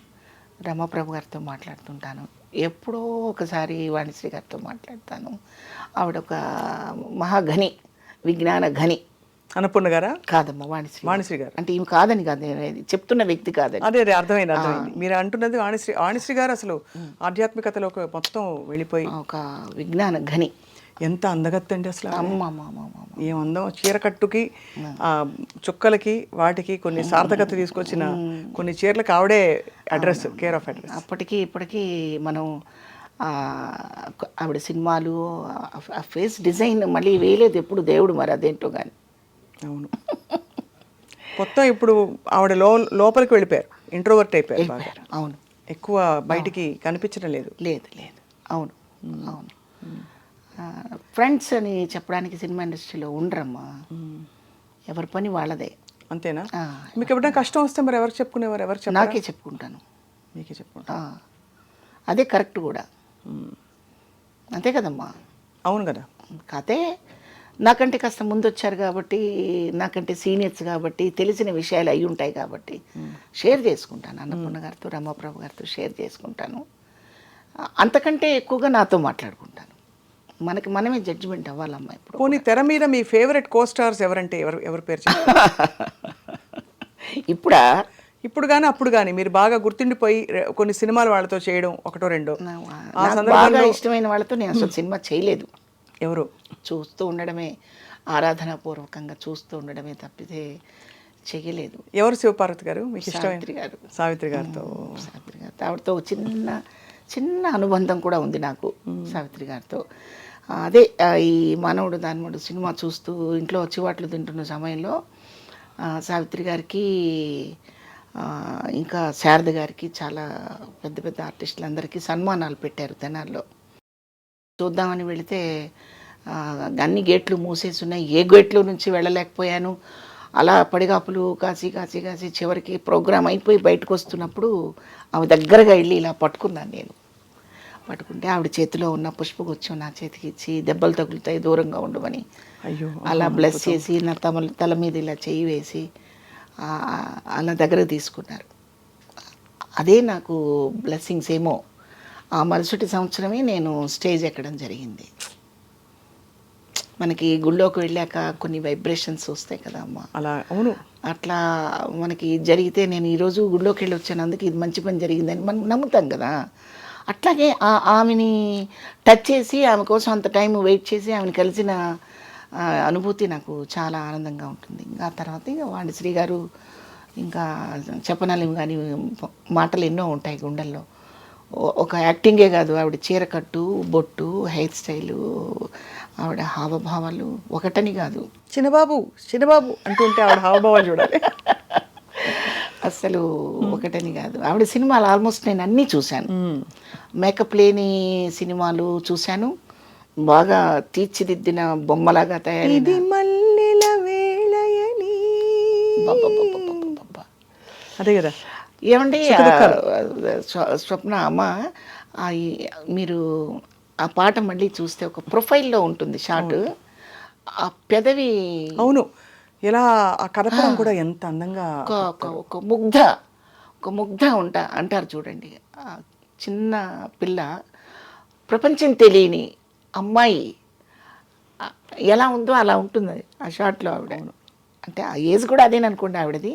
రమాప్రభు గారితో మాట్లాడుతుంటాను, ఎప్పుడో ఒకసారి వాణిశ్రీ గారితో మాట్లాడతాను. ఆవిడ ఒక మహాఘని, విజ్ఞాన ఘని. అన్నపూర్ణ గారా? కాదమ్మా, వాణిశ్రీ గారు. అంటే ఈమె కాదని కాదు, నేను చెప్తున్న వ్యక్తి కాదని. అదే అర్థమైంది. మీరు అంటున్నది వాణిశ్రీ గారు అసలు ఆధ్యాత్మికతలో మొత్తం వెళ్ళిపోయి ఒక విజ్ఞాన ఘని. ఎంత అందగత్తండి అసలు. అమ్మమ్మ ఏం అందం. చీరకట్టుకి చుక్కలకి వాటికి కొన్ని సార్థకత తీసుకొచ్చిన కొన్ని చీరలకు ఆవిడే అడ్రస్, కేర్ ఆఫ్ అడ్రస్. అప్పటికి ఇప్పటికీ మనం ఆవిడ సినిమాలు ఆ ఫేస్ డిజైన్ మళ్ళీ వేయలేదు ఎప్పుడు దేవుడు, మరి అదేంటో కానీ. అవును, మొత్తం ఇప్పుడు ఆవిడ లోపలికి వెళ్ళిపోయారు, ఇంట్రోవర్ట్ అయిపోయారు బాగా. అవును, ఎక్కువ బయటికి కనిపించడం లేదు. లేదు లేదు, అవును అవును. ఫ్రెండ్స్ అని చెప్పడానికి సినిమా ఇండస్ట్రీలో ఉండరమ్మా, ఎవరి పని వాళ్ళదే. అంతేనా? మీకు ఎప్పుడైనా కష్టం వస్తే మరి ఎవరికి చెప్పుకునేవారు? ఎవరు చెప్పారు? నాకే చెప్పుకుంటాను. మీకే చెప్పుకుంటా. అదే కరెక్ట్ కూడా, అంతే కదమ్మా. అవును కదా. కాతే నాకంటే కాస్త ముందు వచ్చారు కాబట్టి, నాకంటే సీనియర్స్ కాబట్టి తెలిసిన విషయాలు అయి ఉంటాయి కాబట్టి షేర్ చేసుకుంటాను. అన్నపూర్ణ గారితో, రమాప్రభు గారితో షేర్ చేసుకుంటాను. అంతకంటే ఎక్కువగా నాతో మాట్లాడుకుంటాను. మనకి మనమే జడ్జిమెంట్ అవ్వాలమ్మా. ఇప్పుడు పోనీ తెర మీద మీ ఫేవరెట్ కో స్టార్స్ ఎవరంటే ఎవరి పేరు చెప్తారు? ఇప్పుడా? ఇప్పుడు కానీ అప్పుడు కానీ మీరు బాగా గుర్తుండిపోయి కొన్ని సినిమాలు వాళ్ళతో చేయడం ఒకటో రెండో. బాగా ఇష్టమైన వాళ్ళతో నేను అసలు సినిమా చేయలేదు. ఎవరు? చూస్తూ ఉండడమే, ఆరాధనాపూర్వకంగా చూస్తూ ఉండడమే తప్పితే చేయలేదు. ఎవరు? శివపార్వతి గారు మీకు ఇష్టమైన? సావిత్రి గారు. సావిత్రి గారితో. సావిత్రి గారితో ఆవిడతో చిన్న చిన్న అనుబంధం కూడా ఉంది నాకు, సావిత్రి గారితో. అదే ఈ మానవుడు దానవుడు సినిమా చూస్తూ ఇంట్లో చివాట్లు తింటున్న సమయంలో సావిత్రి గారికి ఇంకా శారద గారికి చాలా పెద్ద పెద్ద ఆర్టిస్టులందరికీ సన్మానాలు పెట్టారు తెనాల్లో. చూద్దామని వెళితే అన్ని గేట్లు మూసేసి ఉన్నాయి, ఏ గేట్లో నుంచి వెళ్ళలేకపోయాను. అలా పడిగాపులు కాసి కాసి కాసి చివరికి ప్రోగ్రాం అయిపోయి బయటకు వస్తున్నప్పుడు ఆమె దగ్గరగా వెళ్ళి ఇలా పట్టుకున్నాను నేను. పట్టుకుంటే ఆవిడ చేతిలో ఉన్న పుష్పగుచ్చం నా చేతికి ఇచ్చి, దెబ్బలు తగులుతాయి దూరంగా ఉండమని అయ్యో అలా బ్లెస్ చేసి నా తల మీద ఇలా చేయి వేసి అలా దగ్గర తీసుకున్నారు. అదే నాకు బ్లెస్సింగ్స్ ఏమో. ఆ మరుసటి సంవత్సరమే నేను స్టేజ్ ఎక్కడం జరిగింది. మనకి గుళ్ళోకి వెళ్ళాక కొన్ని వైబ్రేషన్స్ వస్తాయి కదా అమ్మ. అలా అవును, అట్లా మనకి జరిగితే నేను ఈరోజు గుళ్ళోకి వెళ్ళి వచ్చాను, అందుకే ఇది మంచి పని జరిగిందని మనం నమ్ముతాం కదా. అట్లాగే ఆమెని టచ్ చేసి ఆమె కోసం అంత టైం వెయిట్ చేసి ఆమెను కలిసిన అనుభూతి నాకు చాలా ఆనందంగా ఉంటుంది. ఇంకా తర్వాత ఇంకా వాణిశ్రీ గారు, ఇంకా చెప్పనాలి కానీ మాటలు ఎన్నో ఉంటాయి గుండెల్లో. ఒక యాక్టింగే కాదు, ఆవిడ చీరకట్టు, బొట్టు, హెయిర్ స్టైలు, ఆవిడ హావభావాలు ఒకటని కాదు. చిన్నబాబు చిన్నబాబు అంటుంటే ఆవిడ హావభావాలు చూడాలి. అసలు ఒకటని కాదు. ఆవిడ సినిమాలు ఆల్మోస్ట్ నేను అన్నీ చూశాను. మేకప్ లేని సినిమాలు చూశాను, బాగా తీర్చిదిద్దిన బొమ్మలాగా తయారైంది. అదే కదా. ఏమండి స్వప్న అమ్మ, మీరు ఆ పాట మళ్ళీ చూస్తే ఒక ప్రొఫైల్లో ఉంటుంది షాట్, ఆ పెదవి అవును, ఇలా ఆ కదపడం కూడా ఎంత అందంగా. ఒక ముగ్ధ అంటారు చూడండి. చిన్న పిల్ల, ప్రపంచం తెలియని అమ్మాయి ఎలా ఉందో అలా ఉంటుంది ఆ షాట్లో ఆవిడ. అంటే ఆ ఏజ్ కూడా అదేననుకోండి ఆవిడది.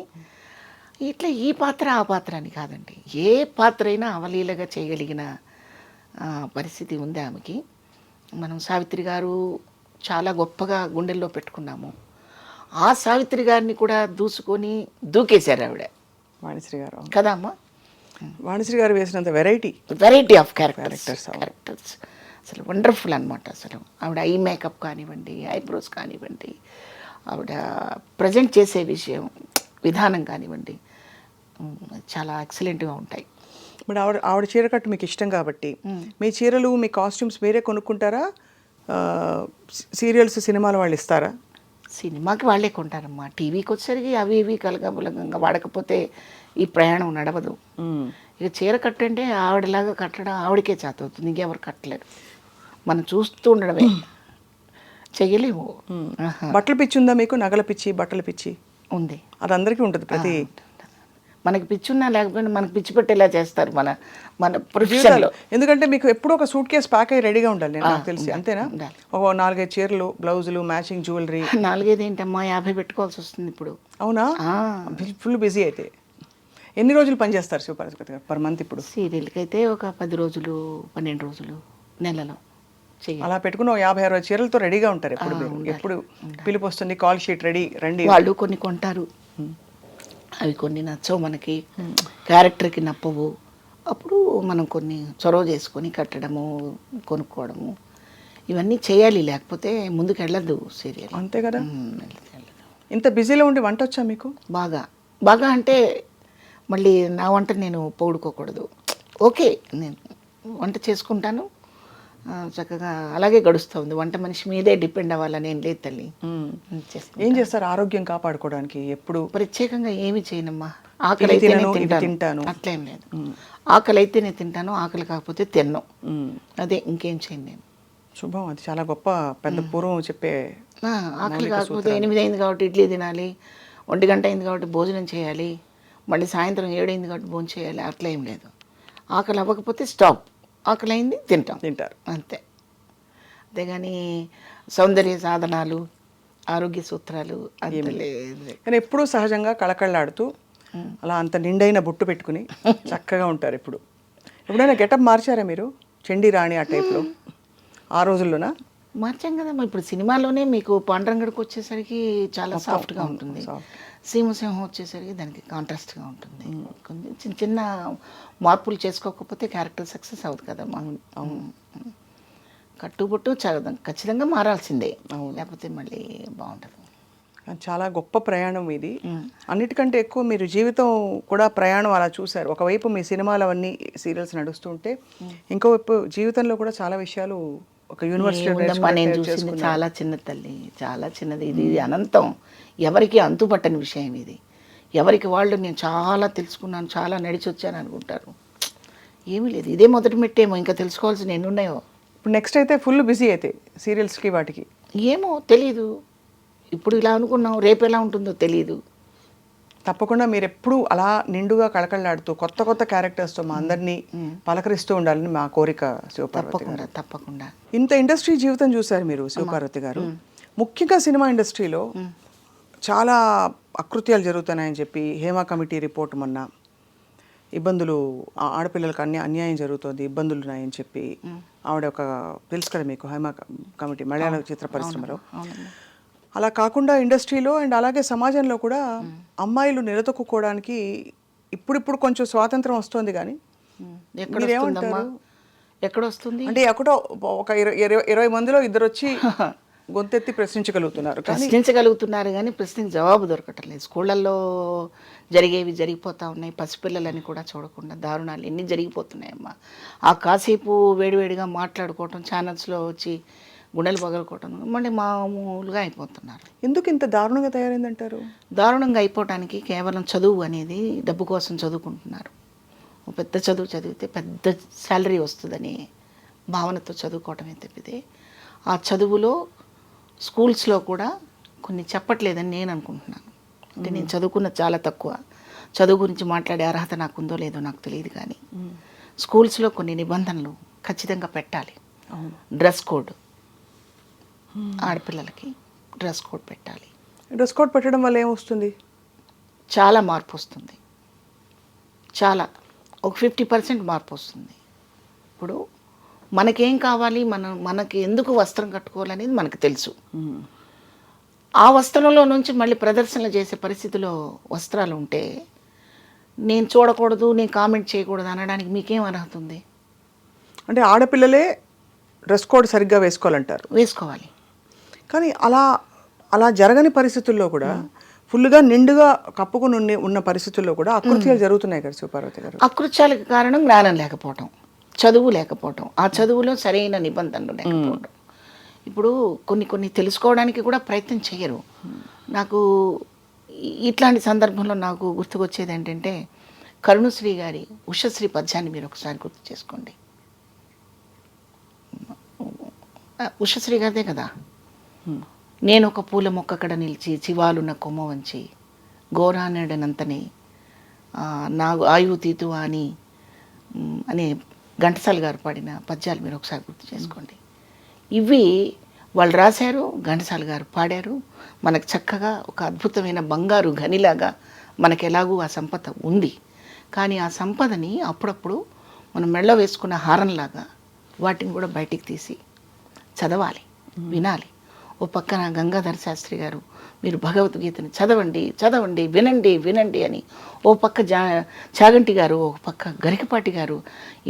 ఇట్లా ఈ పాత్ర ఆ పాత్ర అని కాదండి, ఏ పాత్ర అయినా అవలీలగా చేయగలిగిన పరిస్థితి ఉంది ఆమెకి. మనం సావిత్రి గారు చాలా గొప్పగా గుండెల్లో పెట్టుకున్నాము. ఆ సావిత్రి గారిని కూడా దూకేశారు ఆవిడ, వాణిశ్రీ గారు కదా అమ్మా. వాణిశ్రీ గారు వేసినంత వెరైటీ ఆఫ్ క్యారెక్టర్స్ అసలు వండర్ఫుల్ అనమాట. అసలు ఆవిడ ఐ మేకప్ కానివ్వండి, ఐబ్రోస్ కానివ్వండి, ఆవిడ ప్రజెంట్ చేసే విధానం కానివ్వండి, చాలా ఎక్సలెంట్గా ఉంటాయి. మరి ఆవిడ చీర కట్టు మీకు ఇష్టం కాబట్టి మీ చీరలు, మీ కాస్ట్యూమ్స్ మీరే కొనుక్కుంటారా? సీరియల్స్, సినిమాలు వాళ్ళు ఇస్తారా? సినిమాకి వాళ్ళే కొంటారమ్మా. టీవీకి వచ్చేసరికి అవి ఇవి కలగబలగంగా వాడకపోతే ఈ ప్రయాణం నడవదు. ఇక చీర కట్టంటే ఆవిడలాగా కట్టడం ఆవిడకే చేత అవుతుంది, ఇంకెవరు కట్టలేరు. మనం చూస్తూ ఉండడమే, చెయ్యలేము. బట్టల పిచ్చి ఉందా మీకు? నగల పిచ్చి, బట్టల పిచ్చి ఉంది. అది అందరికీ ఉంటుంది. ప్రతి మనకి పిచ్చి ఉన్నా లేకపోయినా మనకి పిచ్చి పెట్టేలా చేస్తారు మన ప్రొఫెషన్లో. ఎందుకంటే మీకు ఎప్పుడూ ఒక సూట్ కేసు ప్యాక్ అయ్యి రెడీగా ఉండాలి, నాకు తెలిసి. అంతేనా? ఒక 4-5 చీరలు, బ్లౌజులు, మ్యాచింగ్ జ్యువెలరీ. 4-5 ఏంటమ్మా, 50 పెట్టుకోవాల్సి వస్తుంది ఇప్పుడు. అవునా? ఫుల్ బిజీ అయితే. ఎన్ని రోజులు పనిచేస్తారు శివపార్వతి గారు పర్ మంత్ ఇప్పుడు? సీరియల్కి అయితే ఒక 10 రోజులు, 12 రోజులు, నెలలో అలా పెట్టుకుని 50-60 చీరలతో రెడీగా ఉంటారు ఎప్పుడు. ఎప్పుడు పిలుపు వస్తుంది, కాల్ షీట్ రెడీ రండి. వాళ్ళు కొన్ని కొంటారు, అవి కొన్ని నచ్చవు మనకి, క్యారెక్టర్కి నప్పవు. అప్పుడు మనం కొన్ని చొరవ చేసుకొని కట్టడము, కొనుక్కోవడము, ఇవన్నీ చేయాలి, లేకపోతే ముందుకు వెళ్ళదు సీరియల్. అంతే కదా. ఇంత బిజీలో ఉండి వంట వచ్చా మీకు? బాగా బాగా అంటే మళ్ళీ నా వంట నేను పొగుడుకోకూడదు. ఓకే, నేను వంట చేసుకుంటాను, చక్కగా అలాగే గడుస్తుంది. వంట మనిషి మీదే డిపెండ్ అవ్వాలని ఏం లేదు తల్లి. ఏం చేస్తారు ఆరోగ్యం కాపాడుకోవడానికి? ఎప్పుడు ప్రత్యేకంగా ఏమి చేయనమ్మా. ఆకలి అయితేనే తింటాను, అట్లేం లేదు. ఆకలి అయితేనే తింటాను, ఆకలి కాకపోతే తిన్నాను, అదే, ఇంకేం చేయను నేను. శుభం, అది చాలా గొప్ప పెద్ద పూర్వం చెప్పే. ఆకలి కాకపోతే 8 అయింది కాబట్టి ఇడ్లీ తినాలి, 1 గంట అయింది కాబట్టి భోజనం చేయాలి, మళ్ళీ సాయంత్రం 7 అయింది కాబట్టి భోజనం చేయాలి, అట్లా ఏం లేదు. ఆకలి అవ్వకపోతే స్టాప్, ఆకలి అయింది తింటారు అంతే. అంతేగాని సౌందర్య సాధనాలు, ఆరోగ్య సూత్రాలు అంత లేదు. కానీ ఎప్పుడూ సహజంగా కళకళలాడుతూ అలా అంత నిండైన బొట్టు పెట్టుకుని చక్కగా ఉంటారు. ఎప్పుడైనా గెటప్ మార్చారా మీరు? చండీ రాణి ఆ టైప్లో ఆ రోజుల్లోనా? మార్చాం కదమ్మా. ఇప్పుడు సినిమాలోనే మీకు పాండురంగడికి వచ్చేసరికి చాలా సాఫ్ట్గా ఉంటుంది, సీమసింహం వచ్చేసరికి దానికి కాంట్రాస్ట్గా ఉంటుంది. కొంచెం చిన్న చిన్న మార్పులు చేసుకోకపోతే క్యారెక్టర్ సక్సెస్ అవుతుంది కదమ్మా. కట్టుబొట్టు ఖచ్చితంగా మారాల్సిందే, లేకపోతే మళ్ళీ బాగుంటుంది. చాలా గొప్ప ప్రయాణం ఇది. అన్నిటికంటే ఎక్కువ మీరు జీవితం కూడా ప్రయాణం అలా చూశారు. ఒకవైపు మీ సినిమాలు అవన్నీ సీరియల్స్ నడుస్తుంటే, ఇంకోవైపు జీవితంలో కూడా చాలా విషయాలు ఒక యూనివర్సిటీ నేను చూసింది చాలా చిన్న తల్లి, చాలా చిన్నది. ఇది అనంతం, ఎవరికి అంతుపట్టని విషయం ఇది. ఎవరికి వాళ్ళు నేను చాలా తెలుసుకున్నాను, చాలా నడిచి వచ్చాను అనుకుంటారు. ఏమీ లేదు, ఇదే మొదటి మెట్టేమో, ఇంకా తెలుసుకోవాల్సిన ఎన్ని ఉన్నాయో. ఇప్పుడు నెక్స్ట్ అయితే ఫుల్ బిజీ అయితే సీరియల్స్కి వాటికి. ఏమో తెలీదు, ఇప్పుడు ఇలా అనుకున్నాం, రేపు ఎలా ఉంటుందో తెలీదు. తప్పకుండా మీరు ఎప్పుడు అలా నిండుగా కళకళలాడుతూ కొత్త కొత్త క్యారెక్టర్స్తో మా అందరినీ పలకరిస్తూ ఉండాలని మా కోరిక శివపార్వతి గారు. తప్పకుండా. ఇంత ఇండస్ట్రీ జీవితం చూశారు మీరు శివపార్వతి గారు. ముఖ్యంగా సినిమా ఇండస్ట్రీలో చాలా అకృత్యాలు జరుగుతున్నాయని చెప్పి హేమ కమిటీ రిపోర్ట్ మొన్న, ఇబ్బందులు, ఆడపిల్లలకు అన్యాయం జరుగుతుంది, ఇబ్బందులు ఉన్నాయని చెప్పి ఆవిడ ఒక తెలుసు కదా మీకు, హేమ కమిటీ మలయాళ చిత్ర పరిశ్రమలో. అలా కాకుండా ఇండస్ట్రీలో అండ్ అలాగే సమాజంలో కూడా అమ్మాయిలు నిలదొక్కుకోవడానికి ఇప్పుడిప్పుడు కొంచెం స్వాతంత్రం వస్తుంది. కానీ ఎక్కడ వస్తుంది అంటే ఎక్కడో ఒక 20 మందిలో ఇద్దరు వచ్చి గొంతెత్తి ప్రశ్నించగలుగుతున్నారు కానీ ప్రశ్నకి జవాబు దొరకటం లేదు. స్కూళ్ళల్లో జరిగేవి జరిగిపోతూ ఉన్నాయి. పసిపిల్లలని కూడా చూడకుండా దారుణాలు ఎన్ని జరిగిపోతున్నాయమ్మా. ఆ కాసేపు వేడివేడిగా మాట్లాడుకోవటం, ఛానల్స్లో వచ్చి గుండెలు పగలుకోవటం, మళ్ళీ మామూలుగా అయిపోతున్నారు. ఎందుకు ఇంత దారుణంగా తయారైందంటారు? దారుణంగా అయిపోవటానికి కేవలం చదువు అనేది డబ్బు కోసం చదువుకుంటున్నారు. పెద్ద చదువు చదివితే పెద్ద శాలరీ వస్తుందని భావనతో చదువుకోవటమే తప్పితే, ఆ చదువులో స్కూల్స్లో కూడా కొన్ని చెప్పట్లేదని నేను అనుకుంటున్నాను. అంటే నేను చదువుకున్నది చాలా తక్కువ, చదువు గురించి మాట్లాడే అర్హత నాకుందో లేదో నాకు తెలియదు. కానీ స్కూల్స్లో కొన్ని నిబంధనలు ఖచ్చితంగా పెట్టాలి. డ్రెస్ కోడ్, ఆడపిల్లలకి డ్రెస్ కోడ్ పెట్టాలి. డ్రెస్ కోడ్ పెట్టడం వల్ల ఏమొస్తుంది? చాలా మార్పు వస్తుంది, చాలా ఒక 50% మార్పు వస్తుంది. ఇప్పుడు మనకేం కావాలి, మనకి ఎందుకు వస్త్రం కట్టుకోవాలనేది మనకు తెలుసు. ఆ వస్త్రంలో నుంచి మళ్ళీ ప్రదర్శనలు చేసే పరిస్థితిలో వస్త్రాలు ఉంటే నేను చూడకూడదు, నేను కామెంట్ చేయకూడదు అనడానికి మీకేం అర్హత ఉంది? అంటే ఆడపిల్లలే డ్రెస్ కోడ్ సరిగ్గా వేసుకోవాలంటారు. వేసుకోవాలి. కానీ అలా జరగని పరిస్థితుల్లో కూడా ఫుల్గా నిండుగా కప్పుకుని ఉన్న పరిస్థితుల్లో కూడా అకృత్యాలు జరుగుతున్నాయి కదా శివపార్వతి గారు. అకృత్యాలకు కారణం జ్ఞానం లేకపోవటం, చదువు లేకపోవటం, ఆ చదువులో సరైన నిబంధనలు లేకపోవడం. ఇప్పుడు కొన్ని తెలుసుకోవడానికి కూడా ప్రయత్నం చేయరు. నాకు ఇట్లాంటి సందర్భంలో నాకు గుర్తుకొచ్చేది ఏంటంటే, కరుణశ్రీ గారి ఉషశ్రీ పద్యాన్ని మీరు ఒకసారి గుర్తు చేసుకోండి. ఉషశ్రీ గారిదే కదా. నేను ఒక పూల మొక్కకడ నిలిచి చివాలున్న కొమ్మ వంచి గోరానడనంతని నా ఆయువు తీతు అని ఘంటసాల గారు పాడిన పద్యాలు మీరు ఒకసారి గుర్తు చేసుకోండి. ఇవి వాళ్ళు రాశారు, ఘంటసాల గారు పాడారు. మనకు చక్కగా ఒక అద్భుతమైన బంగారు గనిలాగా మనకు ఎలాగూ ఆ సంపద ఉంది. కానీ ఆ సంపదని అప్పుడప్పుడు మనం మెళ్ళ వేసుకున్న హారంలాగా వాటిని కూడా బయటికి తీసి చదవాలి, వినాలి. ఓ పక్కన గంగాధర శాస్త్రి గారు మీరు భగవద్గీతని చదవండి వినండి అని, ఓ పక్క చాగంటి గారు, ఓ పక్క గరికపాటి గారు,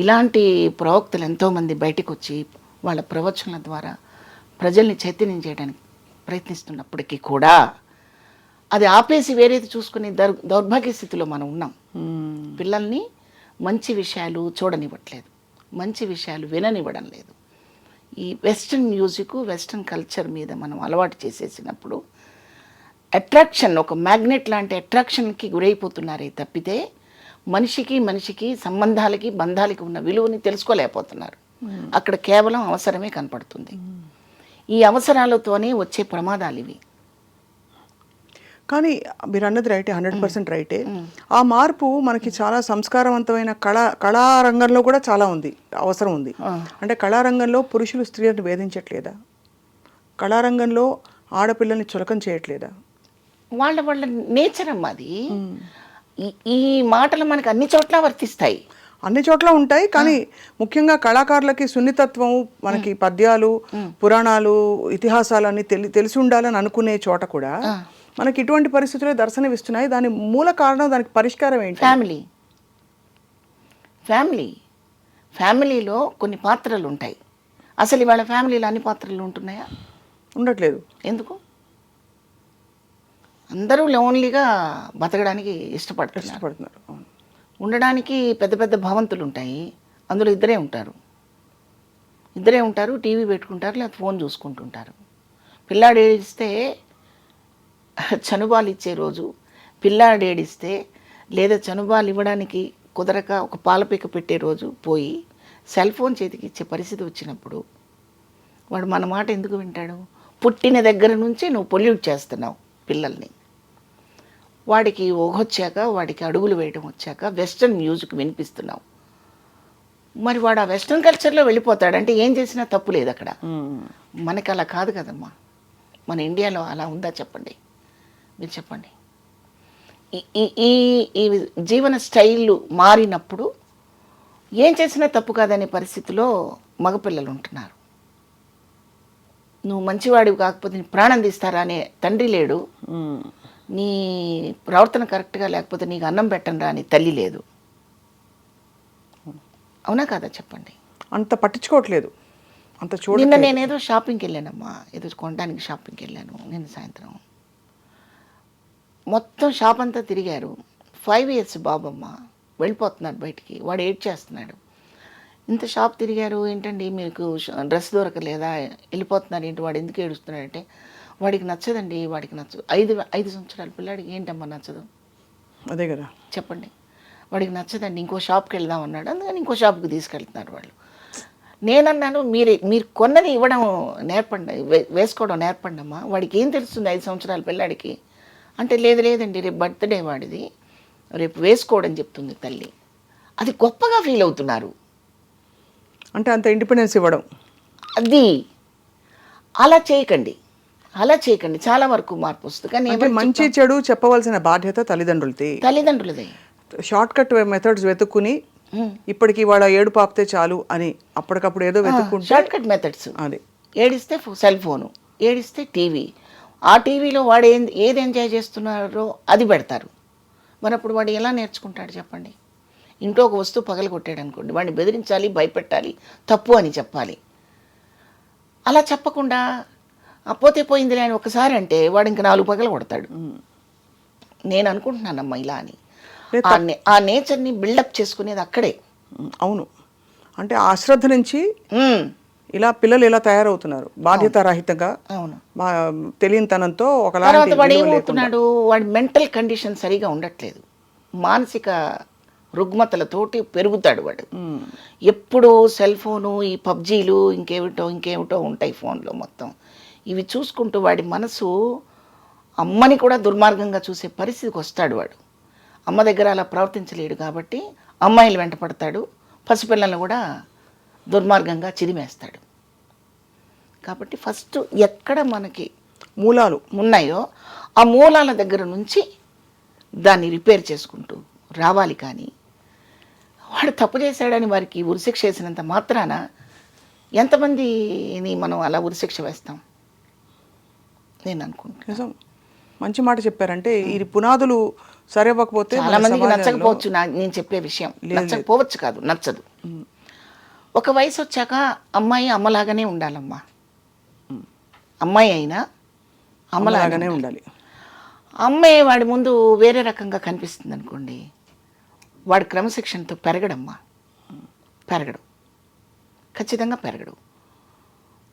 ఇలాంటి ప్రవక్తలు ఎంతోమంది బయటకు వచ్చి వాళ్ళ ప్రవచనాల ద్వారా ప్రజల్ని చైతన్యం చేయడానికి ప్రయత్నిస్తున్నప్పటికీ కూడా అది ఆపేసి వేరేది చూసుకునే దౌర్భాగ్య స్థితిలో మనం ఉన్నాం. పిల్లల్ని మంచి విషయాలు చూడనివ్వట్లేదు, మంచి విషయాలు విననివ్వడం లేదు. ఈ వెస్ట్రన్ మ్యూజిక్, వెస్ట్రన్ కల్చర్ మీద మనం అలవాటు చేసేసినప్పుడు అట్రాక్షన్, ఒక మ్యాగ్నెట్ లాంటి అట్రాక్షన్కి గురైపోతున్నారే తప్పితే మనిషికి సంబంధాలకి బంధాలకి ఉన్న విలువని తెలుసుకోలేకపోతున్నారు. అక్కడ కేవలం అవసరమే కనపడుతుంది. ఈ అవసరాలతోనే వచ్చే ప్రమాదాలు ఇవి. కానీ మీరు అన్నది రైటే, 100% రైటే. ఆ మార్పు మనకి చాలా సంస్కారవంతమైన కళారంగంలో కూడా చాలా ఉంది, అవసరం ఉంది. అంటే కళారంగంలో పురుషులు స్త్రీలను వేధించట్లేదా? కళారంగంలో ఆడపిల్లల్ని చులకం చేయట్లేదా? వాళ్ళ నేచర్ అమ్మా అది. ఈ మాటలు మనకు అన్ని చోట్ల వర్తిస్తాయి, అన్ని చోట్ల ఉంటాయి. కానీ ముఖ్యంగా కళాకారులకి సున్నితత్వం, మనకి పద్యాలు, పురాణాలు, ఇతిహాసాలు అన్ని తెలిసి ఉండాలని అనుకునే చోట కూడా మనకి ఇటువంటి పరిస్థితులు దర్శనమిస్తున్నాయి. దాని మూల కారణం, దానికి పరిష్కారం ఏంటి? ఫ్యామిలీలో కొన్ని పాత్రలు ఉంటాయి. అసలు ఇవాళ ఫ్యామిలీలో అన్ని పాత్రలు ఉంటున్నాయా? ఉండట్లేదు. ఎందుకు? అందరూ లోన్లీగా బతకడానికి ఇష్టపడుతున్నారు. ఉండడానికి పెద్ద పెద్ద భవంతులు ఉంటాయి, అందులో ఇద్దరే ఉంటారు, టీవీ పెట్టుకుంటారు, లేదా ఫోన్ చూసుకుంటుంటారు. పిల్లాడు ఏడిస్తే చనుబాలు ఇచ్చే రోజు, పిల్లాడు ఏడిస్తే లేదా చనుబాలు ఇవ్వడానికి కుదరక ఒక పాలపీక పెట్టే రోజు పోయి సెల్ ఫోన్ చేతికి ఇచ్చే పరిస్థితి వచ్చినప్పుడు వాడు మన మాట ఎందుకు వింటాడు? పుట్టిన దగ్గర నుంచి నువ్వు పొల్యూట్ చేస్తున్నావు పిల్లల్ని. వాడికి ఊహొచ్చాక, వాడికి అడుగులు వేయడం వచ్చాక వెస్ట్రన్ మ్యూజిక్ వినిపిస్తున్నావు. మరి వాడు ఆ వెస్ట్రన్ కల్చర్లో వెళ్ళిపోతాడంటే ఏం చేసినా తప్పు లేదు అక్కడ. మనకి అలా కాదు కదమ్మా. మన ఇండియాలో అలా ఉందా చెప్పండి, మీరు చెప్పండి. ఈ జీవన స్టైళ్ళు మారినప్పుడు ఏం చేసినా తప్పు కాదనే పరిస్థితిలో మగపిల్లలు ఉంటున్నారు. నువ్వు మంచివాడివి కాకపోతే నీ ప్రాణం తీస్తారా అనే తండ్రి లేడు, నీ ప్రవర్తన కరెక్ట్గా లేకపోతే నీకు అన్నం పెట్టను అని తల్లి లేదు. అవునా కాదా చెప్పండి? అంత పట్టించుకోవట్లేదు, అంత నిన్న నేనేదో షాపింగ్కి వెళ్ళానమ్మా, ఏదో కొనడానికి షాపింగ్కి వెళ్ళాను నిన్న సాయంత్రం. మొత్తం షాప్ అంతా తిరిగారు. 5 years బాబమ్మ వెళ్ళిపోతున్నాడు బయటికి. వాడు ఏడ్ చేస్తున్నాడు. ఇంత షాప్ తిరిగారు ఏంటండి, మీకు డ్రెస్ దొరకలేదా, వెళ్ళిపోతున్నారు ఏంటి, వాడు ఎందుకు ఏడుస్తున్నాడంటే వాడికి నచ్చదండి, వాడికి నచ్చదు. 5 సంవత్సరాల పిల్లాడికి ఏంటమ్మా నచ్చదు? అదే కదా చెప్పండి. వాడికి నచ్చదండి, ఇంకో షాప్కి వెళ్దాం అన్నాడు, అందుకని ఇంకో షాప్కి తీసుకెళ్తున్నారు వాళ్ళు. నేనన్నాను, మీరు కొన్నది ఇవ్వడం నేర్పండి, వేసుకోవడం నేర్పండి అమ్మా. వాడికి ఏం తెలుస్తుంది 5 సంవత్సరాల పిల్లాడికి అంటే? లేదండి, రేపు బర్త్డే వాడిది, రేపు వేసుకోవడం చెప్తుంది తల్లి. అది గొప్పగా ఫీల్ అవుతున్నారు. అంటే అంత ఇండిపెండెన్స్ ఇవ్వడం. అది అలా చేయకండి. చాలా వరకు మార్పు వస్తుంది. కానీ మంచి చెడు చెప్పవలసిన బాధ్యత తల్లిదండ్రులదే. షార్ట్ కట్ మెథడ్స్ వెతుక్కుని ఇప్పటికి వాళ్ళ ఏడు పాపితే చాలు అని అప్పటికప్పుడు ఏదో వెతుక్కుంటే, షార్ట్ కట్ మెథడ్స్. అది ఏడిస్తే సెల్ ఫోను, ఏడిస్తే టీవీ, ఆ టీవీలో వాడు ఏది ఎంజాయ్ చేస్తున్నారో అది పెడతారు. మరి అప్పుడు వాడు ఎలా నేర్చుకుంటాడు చెప్పండి? ఇంట్లో ఒక వస్తువు పగలగొట్టాడు అనుకోండి, వాడిని బెదిరించాలి, భయపెట్టాలి, తప్పు అని చెప్పాలి. అలా చెప్పకుండా పోతే పోయిందిలే అని ఒకసారి అంటే వాడు ఇంకా 4 పగలు కొడతాడు. నేను అనుకుంటున్నానమ్మా ఇలా అని. ఆ నేచర్ని బిల్డప్ చేసుకునేది అక్కడే. అవును, అంటే ఆ అశ్రద్ధ నుంచి ఇలా పిల్లలు ఇలా తయారవుతున్నారు, బాధ్యతారహితంగా, తెలియనితనంతో. తర్వాత వాడు ఏమవుతున్నాడు, వాడి మెంటల్ కండిషన్ సరిగా ఉండట్లేదు, మానసిక రుగ్మతలతోటి పెరుగుతాడు వాడు. ఎప్పుడు సెల్ ఫోను, ఈ పబ్జీలు, ఇంకేమిటో ఉంటాయి ఫోన్లో మొత్తం. ఇవి చూసుకుంటూ వాడి మనసు అమ్మని కూడా దుర్మార్గంగా చూసే పరిస్థితికి వస్తాడు వాడు. అమ్మ దగ్గర అలా ప్రవర్తించలేడు కాబట్టి అమ్మాయిలు వెంట పడతాడు, పసిపిల్లలను కూడా దుర్మార్గంగా చిరిమేస్తాడు. కాబట్టి ఫస్ట్ ఎక్కడ మనకి మూలాలు ఉన్నాయో ఆ మూలాల దగ్గర నుంచి దాన్ని రిపేర్ చేసుకుంటూ రావాలి. కానీ వాడు తప్పు చేశాడని వారికి ఉరిశిక్ష వేసినంత మాత్రాన ఎంతమందిని మనం అలా ఉరిశిక్ష వేస్తాం? నేను అనుకుంటున్నాను. మంచి మాట చెప్పారంటే ఈ పునాదులు సరివ్వకపోతే చాలా మందికి నచ్చకపోవచ్చు నేను చెప్పే విషయం. నచ్చకపోవచ్చు కాదు, నచ్చదు. ఒక వయసు వచ్చాక అమ్మాయి అమ్మలాగానే ఉండాలమ్మా. అమ్మాయి అయినా అమ్మలాగానే ఉండాలి. అమ్మాయి వాడి ముందు వేరే రకంగా కనిపిస్తుంది అనుకోండి, వాడు క్రమశిక్షణతో పెరగడమ్మా, పెరగడు, ఖచ్చితంగా పెరగడు.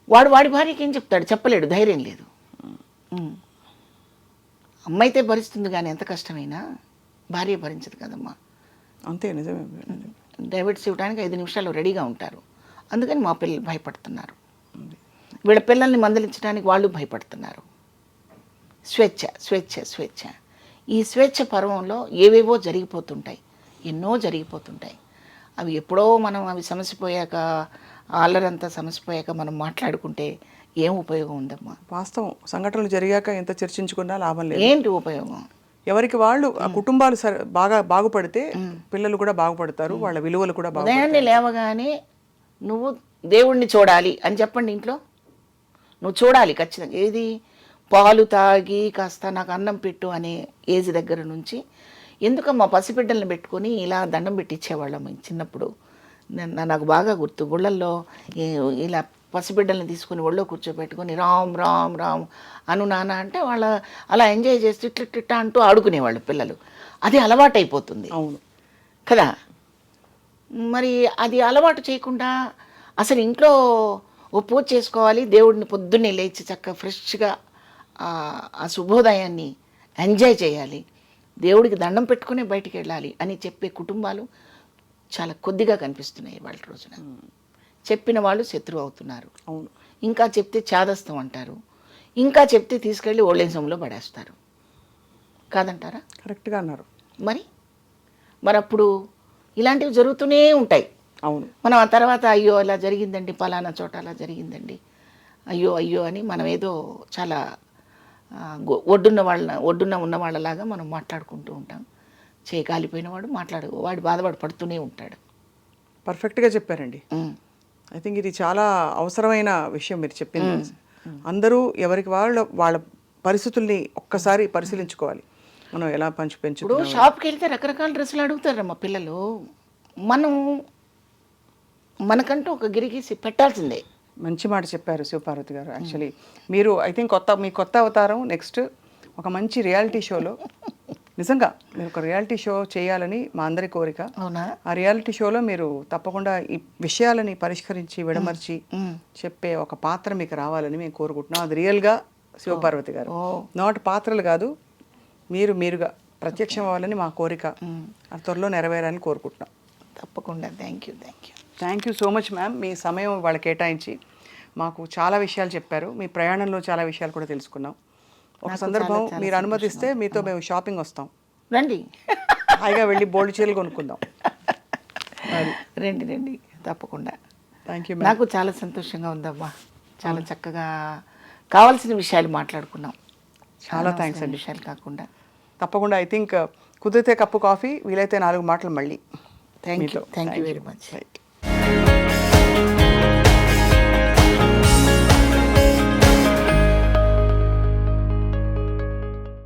వాడు వాడి భార్యకి ఏం చెప్తాడు, చెప్పలేడు, ధైర్యం లేదు. అమ్మ అయితే భరిస్తుంది, కానీ ఎంత కష్టమైనా భార్య భరించదు కదమ్మా. అంతే, నిజమే. డైవర్స్ ఇవ్వడానికి 5 నిమిషాలు రెడీగా ఉంటారు. అందుకని మా పిల్లలు భయపడుతున్నారు, వీళ్ళ పిల్లల్ని మందలించడానికి వాళ్ళు భయపడుతున్నారు. స్వేచ్ఛ స్వేచ్ఛ స్వేచ్ఛ. ఈ స్వేచ్ఛ పర్వంలో ఏవేవో జరిగిపోతుంటాయి, ఎన్నో జరిగిపోతుంటాయి. అవి ఎప్పుడో మనం అవి సమసిపోయాక, అల్లరంతా సమసిపోయాక మనం మాట్లాడుకుంటే ఏం ఉపయోగం ఉందమ్మా? వాస్తవం, సంఘటనలు జరిగాక ఎంత చర్చించుకున్నా లాభం లేదు. ఏంటి ఉపయోగం? ఎవరికి వాళ్ళు ఆ కుటుంబాలు బాగా బాగుపడితే పిల్లలు కూడా బాగుపడతారు, వాళ్ళ విలువలు కూడా ఉదయాన్నే లేవగానే నువ్వు దేవుణ్ణి చూడాలి అని చెప్పండి ఇంట్లో. నువ్వు చూడాలి ఖచ్చితంగా. ఏది? పాలు తాగి కాస్త నాకు అన్నం పెట్టు అనే ఏజ్ దగ్గర నుంచి, ఎందుకమ్మా పసిబిడ్డలను పెట్టుకొని ఇలా దండం పెట్టించేవాళ్ళం చిన్నప్పుడు. నాకు బాగా గుర్తు, గుళ్ళల్లో ఇలా పసిబిడ్డల్ని తీసుకుని ఒళ్ళో కూర్చోబెట్టుకొని రామ్ రామ్ రామ్ అను నాన్న అంటే వాళ్ళ అలా ఎంజాయ్ చేసి ఇట్లా అంటూ ఆడుకునేవాళ్ళు పిల్లలు. అది అలవాటైపోతుంది. అవును కదా. మరి అది అలవాటు చేయకుండా అసలు ఇంట్లో ఓ పూజ చేసుకోవాలి, దేవుడిని పొద్దున్నే లేచి చక్కగా ఫ్రెష్గా ఆ శుభోదయాన్ని ఎంజాయ్ చేయాలి, దేవుడికి దండం పెట్టుకునే బయటికి వెళ్ళాలి అని చెప్పే కుటుంబాలు చాలా కొద్దిగా కనిపిస్తున్నాయి వాళ్ళ రోజున. చెప్పిన వాళ్ళు శత్రువు అవుతున్నారు. అవును. ఇంకా చెప్తే చాదస్తం అంటారు, ఇంకా చెప్తే తీసుకెళ్ళి ఓల్డేజ్ హోమ్లో పడేస్తారు. కాదంటారా? కరెక్ట్గా అన్నారు. మరి అప్పుడు ఇలాంటివి జరుగుతూనే ఉంటాయి. అవును. మనం ఆ తర్వాత అయ్యో అలా జరిగిందండి, పలానా చోట అలా జరిగిందండి, అయ్యో అయ్యో అని మనం ఏదో చాలా ఒడ్డున్న ఉన్న వాళ్ళలాగా మనం మాట్లాడుకుంటూ ఉంటాం. కాలిపోయిన వాడు బాధపడి పడుతూనే ఉంటాడు. పర్ఫెక్ట్గా చెప్పారండి. ఐ థింక్ ఇది చాలా అవసరమైన విషయం మీరు చెప్పింది. అందరూ ఎవరికి వాళ్ళ పరిస్థితుల్ని ఒక్కసారి పరిశీలించుకోవాలి. మనం ఎలా పెంచు. ఇప్పుడు షాప్కి వెళ్తే రకరకాల డ్రెస్సులు అడుగుతారు మా పిల్లలు. మనకంటూ ఒక గిరిగీసి పెట్టాల్సిందే. మంచి మాట చెప్పారు శివపార్వతి గారు. యాక్చువల్లీ మీరు ఐ థింక్ మీ కొత్త అవతారం నెక్స్ట్ ఒక మంచి రియాలిటీ షోలో, నిజంగా మీరు ఒక రియాలిటీ షో చేయాలని మా అందరి కోరిక. అవునా? ఆ రియాలిటీ షోలో మీరు తప్పకుండా ఈ విషయాలని పరిష్కరించి విడమర్చి చెప్పే ఒక పాత్ర మీకు రావాలని మేము కోరుకుంటున్నాం. అది రియల్గా శివపార్వతి గారు, నాట్ పాత్రలు కాదు, మీరుగా ప్రత్యక్షం అవ్వాలని మా కోరిక. అది త్వరలో నెరవేరాలని కోరుకుంటున్నాం. తప్పకుండా. Thank you so much ma'am. మీ సమయం వాళ్ళు కేటాయించి మాకు చాలా విషయాలు చెప్పారు. మీ ప్రయాణంలో చాలా విషయాలు కూడా తెలుసుకున్నాం. ఒక సందర్భం మీరు అనుమతిస్తే మీతో మేము షాపింగ్ వస్తాం. రండి, హాయిగా వెళ్ళి బోల్డ్ చీరలు కొనుక్కుందాం. రండి తప్పకుండా. Thank you. నాకు చాలా సంతోషంగా ఉందమ్మా. చాలా చక్కగా కావాల్సిన విషయాలు మాట్లాడుకున్నాం. చాలా థ్యాంక్స్ అండి. విషయాలు కాకుండా తప్పకుండా. ఐ థింక్ కుదిరితే కప్పు కాఫీ, వీలైతే 4 మాటలు మళ్ళీ. Thank you very much.